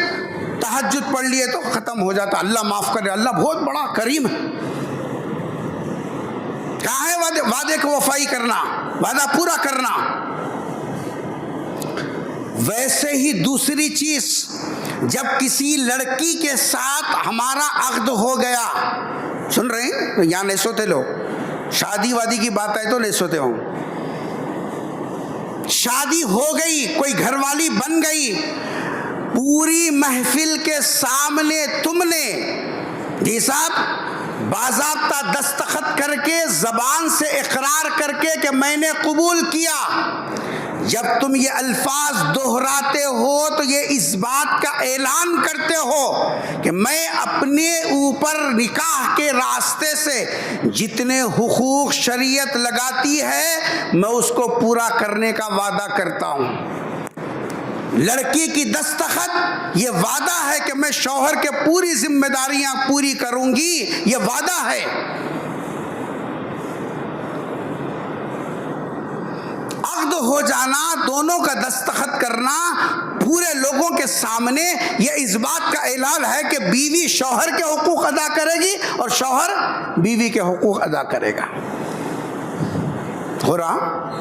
تہجد پڑھ لیے تو ختم ہو جاتا، اللہ معاف کرے، اللہ بہت بڑا کریم ہے۔ کہاں ہے وعدے کو وفائی کرنا، وعدہ پورا کرنا۔ ویسے ہی دوسری چیز، جب کسی لڑکی کے ساتھ ہمارا عقد ہو گیا، سن رہے ہیں یہاں نہیں سوتے لوگ، شادی وادی کی بات ہے تو نہیں سوتے ہوں، شادی ہو گئی، کوئی گھر والی بن گئی، پوری محفل کے سامنے تم نے جی صاحب باضابطہ دستخط کر کے، زبان سے اقرار کر کے کہ میں نے قبول کیا، جب تم یہ الفاظ دہراتے ہو تو یہ اس بات کا اعلان کرتے ہو کہ میں اپنے اوپر نکاح کے راستے سے جتنے حقوق شریعت لگاتی ہے میں اس کو پورا کرنے کا وعدہ کرتا ہوں۔ لڑکی کی دستخط یہ وعدہ ہے کہ میں شوہر کے پوری ذمہ داریاں پوری کروں گی، یہ وعدہ ہے۔ عقد ہو جانا، دونوں کا دستخط کرنا پورے لوگوں کے سامنے، یہ اس بات کا اعلان ہے کہ بیوی شوہر کے حقوق ادا کرے گی اور شوہر بیوی کے حقوق ادا کرے گا۔ ہو رہا؟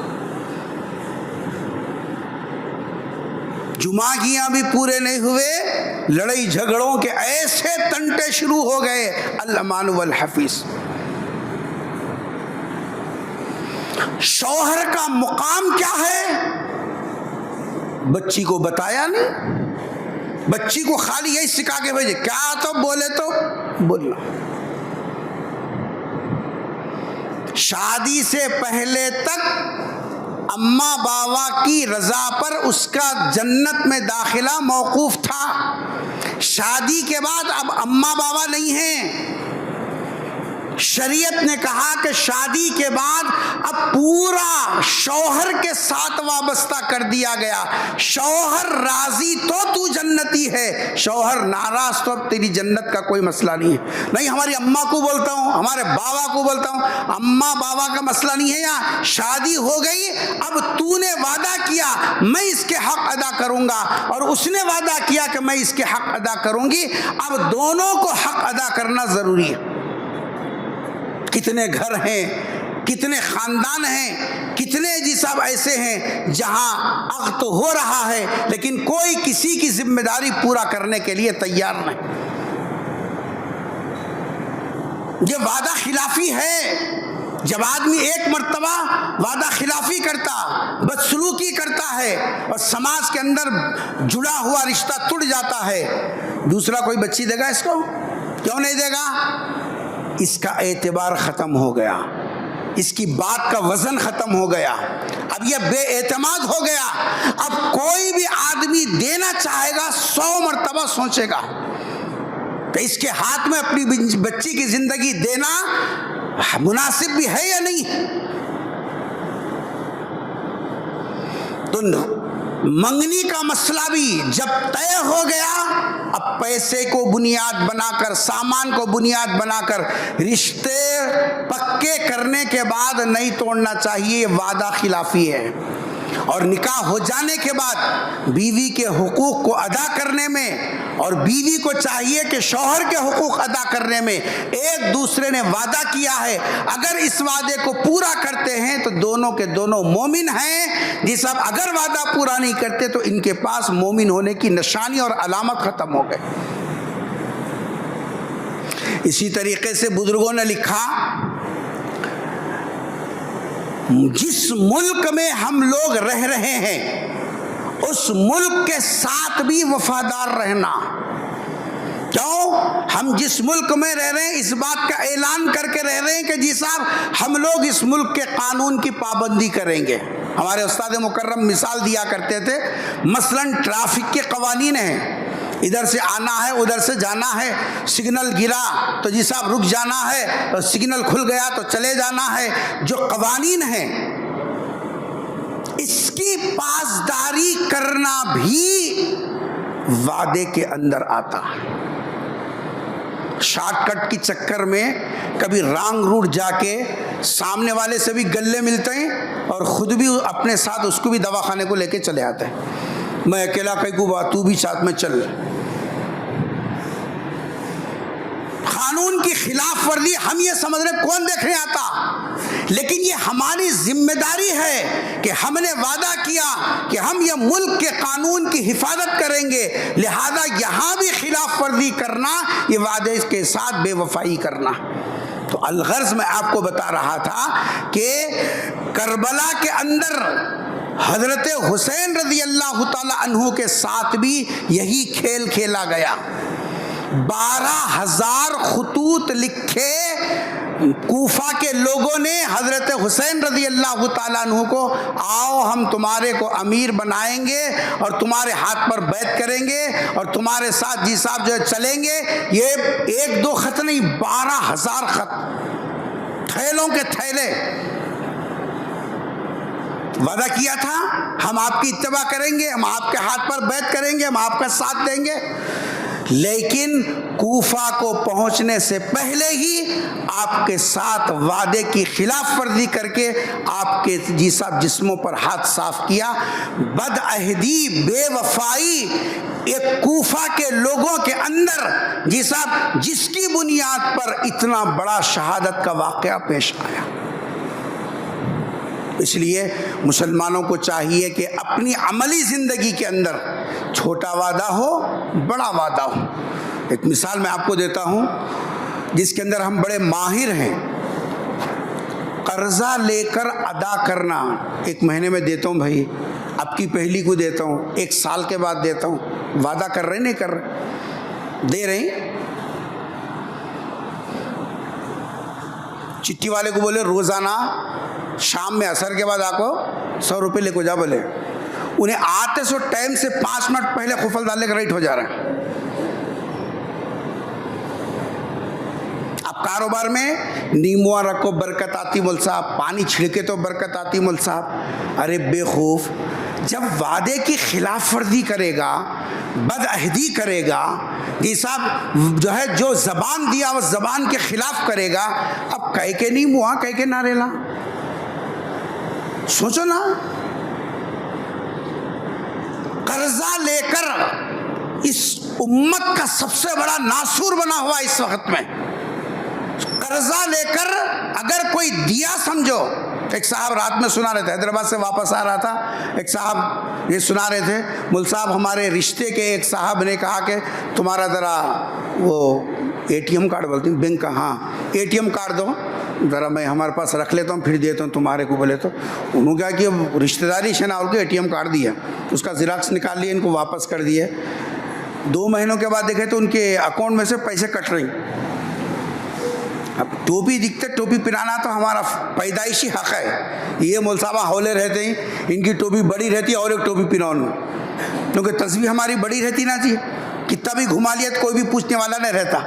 جمعگیاں بھی پورے نہیں ہوئے، لڑائی جھگڑوں کے ایسے تنٹے شروع ہو گئے، الامان والحفیظ۔ شوہر کا مقام کیا ہے؟ بچی کو بتایا نہیں، بچی کو خالی یہی سکھا کے بھیجے، کیا تو بولے تو بولنا۔ شادی سے پہلے تک اماں بابا کی رضا پر اس کا جنت میں داخلہ موقوف تھا، شادی کے بعد اب اماں بابا نہیں ہیں۔ شریعت نے کہا کہ شادی کے بعد اب پورا شوہر کے ساتھ وابستہ کر دیا گیا، شوہر راضی تو جنتی ہے شوہر ناراض تو اب تیری جنت کا کوئی مسئلہ نہیں ہے. نہیں ہماری اماں کو بولتا ہوں, ہمارے بابا کو بولتا ہوں, اماں بابا کا مسئلہ نہیں ہے. یہاں شادی ہو گئی, اب تو نے وعدہ کیا میں اس کے حق ادا کروں گا اور اس نے وعدہ کیا کہ میں اس کے حق ادا کروں گی. اب دونوں کو حق ادا کرنا ضروری ہے. کتنے گھر ہیں, کتنے خاندان ہیں, کتنے جی صاحب ایسے ہیں جہاں عقد ہو رہا ہے لیکن کوئی کسی کی ذمہ داری پورا کرنے کے لیے تیار نہیں. یہ وعدہ خلافی ہے. جب آدمی ایک مرتبہ وعدہ خلافی کرتا, بدسلوکی کرتا ہے اور سماج کے اندر جڑا ہوا رشتہ ٹوٹ جاتا ہے, دوسرا کوئی بچی دے گا اس کو؟ کیوں نہیں دے گا؟ اس کا اعتبار ختم ہو گیا, اس کی بات کا وزن ختم ہو گیا, اب یہ بے اعتماد ہو گیا. اب کوئی بھی آدمی دینا چاہے گا 100 مرتبہ سوچے گا کہ اس کے ہاتھ میں اپنی بچی کی زندگی دینا مناسب بھی ہے یا نہیں. تو منگنی کا مسئلہ بھی جب طے ہو گیا, اب پیسے کو بنیاد بنا کر, سامان کو بنیاد بنا کر رشتے پکے کرنے کے بعد نہیں توڑنا چاہیے. وعدہ خلافی ہے. اور نکاح ہو جانے کے بعد بیوی کے حقوق کو ادا کرنے میں اور بیوی کو چاہیے کہ شوہر کے حقوق ادا کرنے میں ایک دوسرے نے وعدہ کیا ہے, اگر اس وعدے کو پورا کرتے ہیں تو دونوں کے دونوں مومن ہیں. جی صاحب اگر وعدہ پورا نہیں کرتے تو ان کے پاس مومن ہونے کی نشانی اور علامت ختم ہو گئے. اسی طریقے سے بزرگوں نے لکھا, جس ملک میں ہم لوگ رہ رہے ہیں اس ملک کے ساتھ بھی وفادار رہنا. کیوں؟ ہم جس ملک میں رہ رہے ہیں اس بات کا اعلان کر کے رہ رہے ہیں کہ جی صاحب ہم لوگ اس ملک کے قانون کی پابندی کریں گے. ہمارے استاد مکرم مثال دیا کرتے تھے, مثلا ٹریفک کے قوانین ہیں, ادھر سے آنا ہے ادھر سے جانا ہے, سگنل گرا تو جی صاحب رک جانا ہے, اور سگنل کھل گیا تو چلے جانا ہے. جو قوانین ہیں اس کی پاسداری کرنا بھی وعدے کے اندر آتا ہے. شارٹ کٹ کی چکر میں کبھی رانگ روٹ جا کے سامنے والے سے بھی گلے ملتے ہیں اور خود بھی اپنے ساتھ اس کو بھی دواخانے کو لے کے چلے آتے ہیں. میں اکیلا کہیں کو بات, تو بھی ساتھ میں چل. قانون کی خلاف ورزی ہم یہ سمجھ رہے کون دیکھنے آتا, لیکن یہ ہماری ذمہ داری ہے کہ ہم نے وعدہ کیا کہ ہم یہ ملک کے قانون کی حفاظت کریں گے, لہذا یہاں بھی خلاف ورزی کرنا یہ وعدے کے ساتھ بے وفائی کرنا. تو الغرض میں آپ کو بتا رہا تھا کہ کربلا کے اندر حضرت حسین رضی اللہ تعالی عنہ کے ساتھ بھی یہی کھیل کھیلا گیا. 12,000 خطوط لکھے کوفہ کے لوگوں نے حضرت حسین رضی اللہ تعالیٰ عنہ کو, آؤ ہم تمہارے کو امیر بنائیں گے اور تمہارے ہاتھ پر بیعت کریں گے اور تمہارے ساتھ جی صاحب جو چلیں گے. یہ 1-2 خط نہیں, 12,000 خط, تھیلوں کے تھیلے. وعدہ کیا تھا ہم آپ کی اتباع کریں گے, ہم آپ کے ہاتھ پر بیعت کریں گے, ہم آپ کا ساتھ دیں گے. لیکن کوفہ کو پہنچنے سے پہلے ہی آپ کے ساتھ وعدے کی خلاف ورزی کر کے آپ کے جی صاحب جسموں پر ہاتھ صاف کیا. بد عہدی, بے وفائی ایک کوفہ کے لوگوں کے اندر جی صاحب جس کی بنیاد پر اتنا بڑا شہادت کا واقعہ پیش آیا. اس لیے مسلمانوں کو چاہیے کہ اپنی عملی زندگی کے اندر چھوٹا وعدہ ہو بڑا وعدہ ہو. ایک مثال میں آپ کو دیتا ہوں جس کے اندر ہم بڑے ماہر ہیں. قرضہ لے کر ادا کرنا, 1 مہینے میں دیتا ہوں بھائی, اب کی پہلی کو دیتا ہوں, 1 سال کے بعد دیتا ہوں. وعدہ کر رہے نہیں کر رہے, دے رہے ہیں. چٹھی والے کو بولے روزانہ شام میں عصر کے بعد آپ کو 100 روپے لے کو جا, بولے انہیں آتے سو ٹائم سے 5 منٹ پہلے خفل ڈالنے کا ریٹ ہو جا رہا ہے. اب کاروبار میں نیموا رکھو برکت آتی مول صاحب, پانی چھڑکے تو برکت آتی مول صاحب. ارے بے خوف, جب وعدے کی خلاف ورزی کرے گا، بد عہدی کرے گا، یہ صاحب جو ہے جو زبان دیا اس زبان کے خلاف کرے گا، اب کہہ کے نہیں منہ کہہ کے نہ ریلا، سوچو نا، قرضہ لے کر اس امت کا سب سے بڑا ناسور بنا ہوا اس وقت میں، قرضہ لے کر اگر کوئی دیا سمجھو۔ ایک صاحب رات میں سنا رہے تھے، حیدرآباد سے واپس آ رہا تھا، ایک صاحب یہ سنا رہے تھے، مول صاحب ہمارے رشتے کے ایک صاحب نے کہا کہ تمہارا ذرا وہ اے ٹی ایم کارڈ بولتے ہیں بینک کا، ہاں اے ٹی ایم کارڈ دو ذرا، میں ہمارے پاس رکھ لیتا ہوں پھر دیتا ہوں تمہارے کو بولے۔ تو انہوں نے کہا کہ رشتہ داری شناور کے اے ٹی ایم کارڈ دیا، اس کا زیراکس نکال لیے، ان کو واپس کر دیے۔ 2 مہینوں کے بعد دیکھے تو ان کے اکاؤنٹ میں سے پیسے کٹ رہی۔ اب ٹوپی دکھتے، ٹوپی پہنانا تو ہمارا پیدائشی حق ہے، یہ مول صاحب ہولے رہتے ہیں، ان کی ٹوپی بڑی رہتی ہے اور ایک ٹوپی پہناؤ، کیونکہ تصویر ہماری بڑی رہتی نا جی، کتنا بھی گھما لیا تو کوئی بھی پوچھنے والا نہیں رہتا۔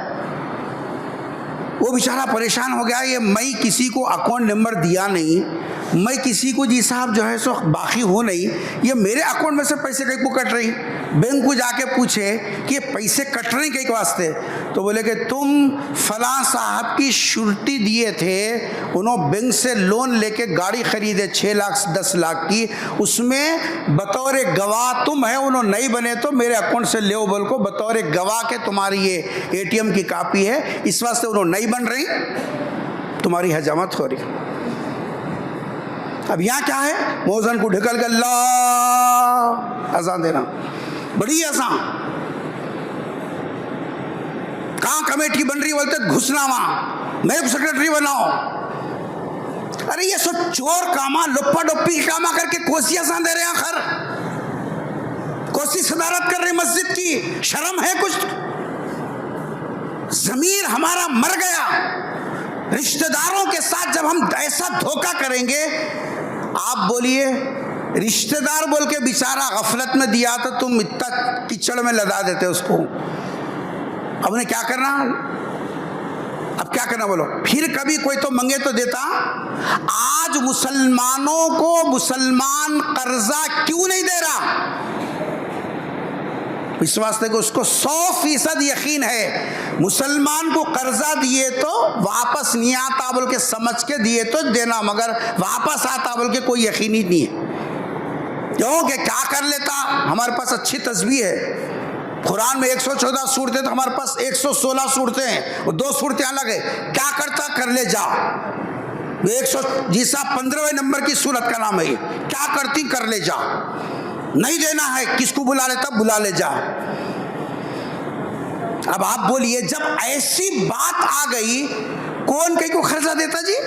وہ بیچارہ پریشان ہو گیا، یہ میں کسی کو اکاؤنٹ نمبر دیا نہیں، میں کسی کو جی صاحب جو ہے سو باقی ہو نہیں، یہ میرے اکاؤنٹ میں سے پیسے کہیں کو کٹ رہی۔ بینک کو جا کے پوچھے کہ یہ پیسے کٹ رہے ہیں کہیں کے واسطے، تو بولے کہ تم فلاں صاحب کی شورٹی دیے تھے، انہوں بینک سے لون لے کے گاڑی خریدے 6 لاکھ 10 لاکھ کی، اس میں بطور گواہ تم ہے، انہوں نہیں بنے تو میرے اکاؤنٹ سے لیو بول کو بطور گواہ کے تمہاری یہ اے ٹی ایم کی کاپی ہے، اس واسطے انہوں نہیں بن رہی، تمہاری حجامت ہو رہی۔ اب یہاں کیا ہے، موزن کو ڈھکل کے اللہ اذان دینا، بڑی اذان، کہاں کمیٹی بن رہی بولتے گھسنا وہاں، میں سیکرٹری بناؤ۔ ارے یہ سب چور کاما، لپا ڈپی کاما کر کے کوسی اذان دے رہے ہیں، آخر کوسی صدارت کر رہے مسجد کی، شرم ہے کچھ؟ ضمیر ہمارا مر گیا۔ رشتہ داروں کے ساتھ جب ہم ایسا دھوکہ کریں گے، آپ بولیے رشتہ دار بول کے بیچارہ غفلت میں دیا تو تم اتنا کچڑ میں لدا دیتے اس کو، اب نے کیا کرنا، اب کیا کرنا بولو؟ پھر کبھی کوئی تو منگے تو دیتا۔ آج مسلمانوں کو مسلمان قرضہ کیوں نہیں دے رہا؟ اس واسطے کہ اس کو 100% یقین ہے مسلمان کو قرضہ دیے تو واپس نہیں آتا بول کے سمجھ کے دیے تو دینا، مگر واپس آتا بول کے کوئی یقینی نہیں ہے۔ کیوں کہ کیا کر لیتا؟ ہمارے پاس اچھی تسبیح ہے، قرآن میں 114 صورتیں تو ہمارے پاس 116 صورتیں ہیں، وہ 2 صورتیں الگ ہے، کیا کرتا کر لے جا، 15ویں نمبر کی صورت کا نام ہے یہ، کیا کرتی کر لے جا، نہیں دینا ہے کس کو بلا لیتا بلا لے جا۔ اب آپ بولیے جب ایسی بات آ گئی کون کہیں کو قرضہ دیتا جی؟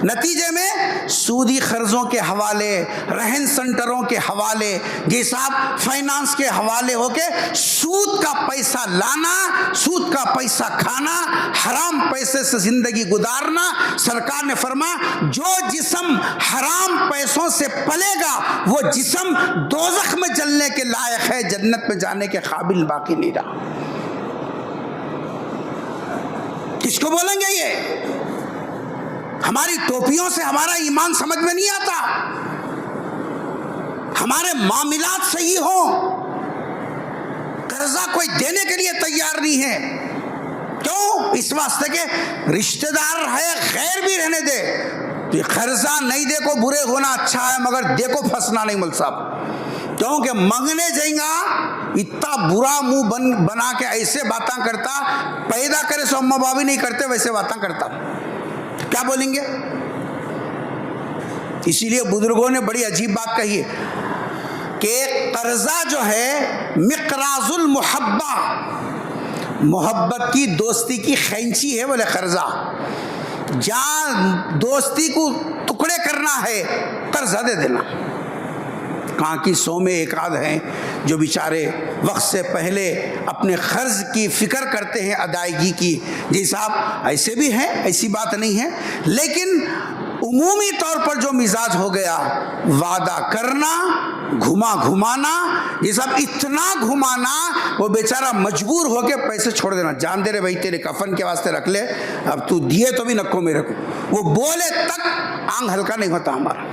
نتیجے میں سودی قرضوں کے حوالے، رہن سنٹروں کے حوالے، یہ صاحب فائنانس کے حوالے ہو کے سود کا پیسہ لانا، سود کا پیسہ کھانا، حرام پیسے سے زندگی گزارنا۔ سرکار نے فرمایا جو جسم حرام پیسوں سے پلے گا وہ جسم دوزخ میں جلنے کے لائق ہے، جنت میں جانے کے قابل باقی نہیں رہا۔ کس کو بولیں گے یہ؟ ہماری ٹوپیوں سے ہمارا ایمان سمجھ میں نہیں آتا، ہمارے معاملات صحیح ہوں، قرضہ کوئی دینے کے لیے تیار نہیں ہے۔ کیوں؟ اس واسطے کہ رشتہ دار ہے، غیر بھی رہنے دے، یہ قرضہ نہیں دے کو برے ہونا اچھا ہے، مگر دے کو پھنسنا نہیں مل صاحب، کیونکہ منگنے جائیں گا اتنا برا منہ بنا کے ایسے باتاں کرتا، پیدا کرے سو اماں بابی نہیں کرتے ویسے باتاں کرتا، کیا بولیں گے؟ اسی لیے بزرگوں نے بڑی عجیب بات کہی ہے کہ قرضہ جو ہے مقراض المحبہ، محبت کی دوستی کی خینچی ہے، بولے قرضہ جہاں دوستی کو ٹکڑے کرنا ہے قرضہ دے دینا۔ کہاں کی 100 میں ایک آدھ ہیں جو بیچارے وقت سے پہلے اپنے قرض کی فکر کرتے ہیں، ادائیگی کی، جی صاحب ایسے بھی ہیں، ایسی بات نہیں ہے، لیکن عمومی طور پر جو مزاج ہو گیا وعدہ کرنا، گھمانا، یہ سب اتنا گھمانا وہ بیچارہ مجبور ہو کے پیسے چھوڑ دینا، جان دے رہے بھائی تیرے کفن کے واسطے رکھ لے، اب تو دیے تو بھی نکو میرے کو، وہ بولے تک آنگ ہلکا نہیں ہوتا ہمارا۔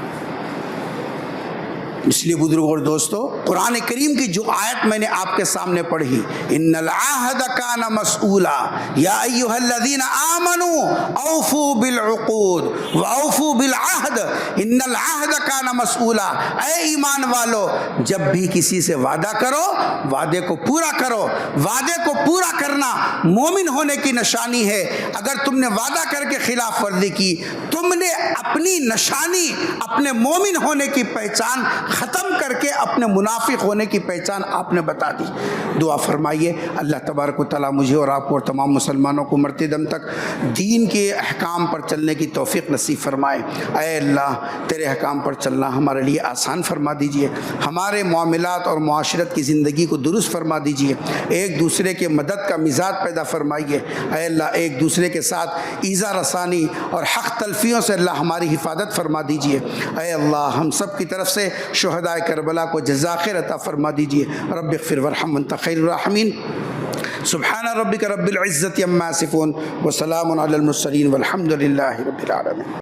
اس لیے بزرگوں اور دوستو، قرآن کریم کی جو آیت میں نے آپ کے سامنے پڑھی، ان العہد کان مسئولا یا ایھا الذین آمنوا اوفوا بالعقود واوفوا بالعہد ان العہد کان مسئولا، اے ایمان والو جب بھی کسی سے وعدہ کرو وعدے کو پورا کرو۔ وعدے کو پورا کرنا مومن ہونے کی نشانی ہے۔ اگر تم نے وعدہ کر کے خلاف ورزی کی، تم نے اپنی نشانی، اپنے مومن ہونے کی پہچان ختم کر کے اپنے منافق ہونے کی پہچان آپ نے بتا دی۔ دعا فرمائیے اللہ تبارک و تعالیٰ مجھے اور آپ کو اور تمام مسلمانوں کو مرتے دم تک دین کے احکام پر چلنے کی توفیق نصیب فرمائے۔ اے اللہ تیرے احکام پر چلنا ہمارے لیے آسان فرما دیجئے، ہمارے معاملات اور معاشرت کی زندگی کو درست فرما دیجئے، ایک دوسرے کے مدد کا مزاج پیدا فرمائیے۔ اے اللہ ایک دوسرے کے ساتھ ایذا رسانی اور حق تلفیوں سے اللہ ہماری حفاظت فرما دیجئے۔ اے اللہ ہم سب کی طرف سے شہداء کربلا کو جزا خیر عطا فرما دیجئے۔ رب اغفر وارحم وانت خیر الراحمین۔ سبحان ربک رب العزت عما یصفون وسلام علی المرسلین والحمد للہ رب العالمین۔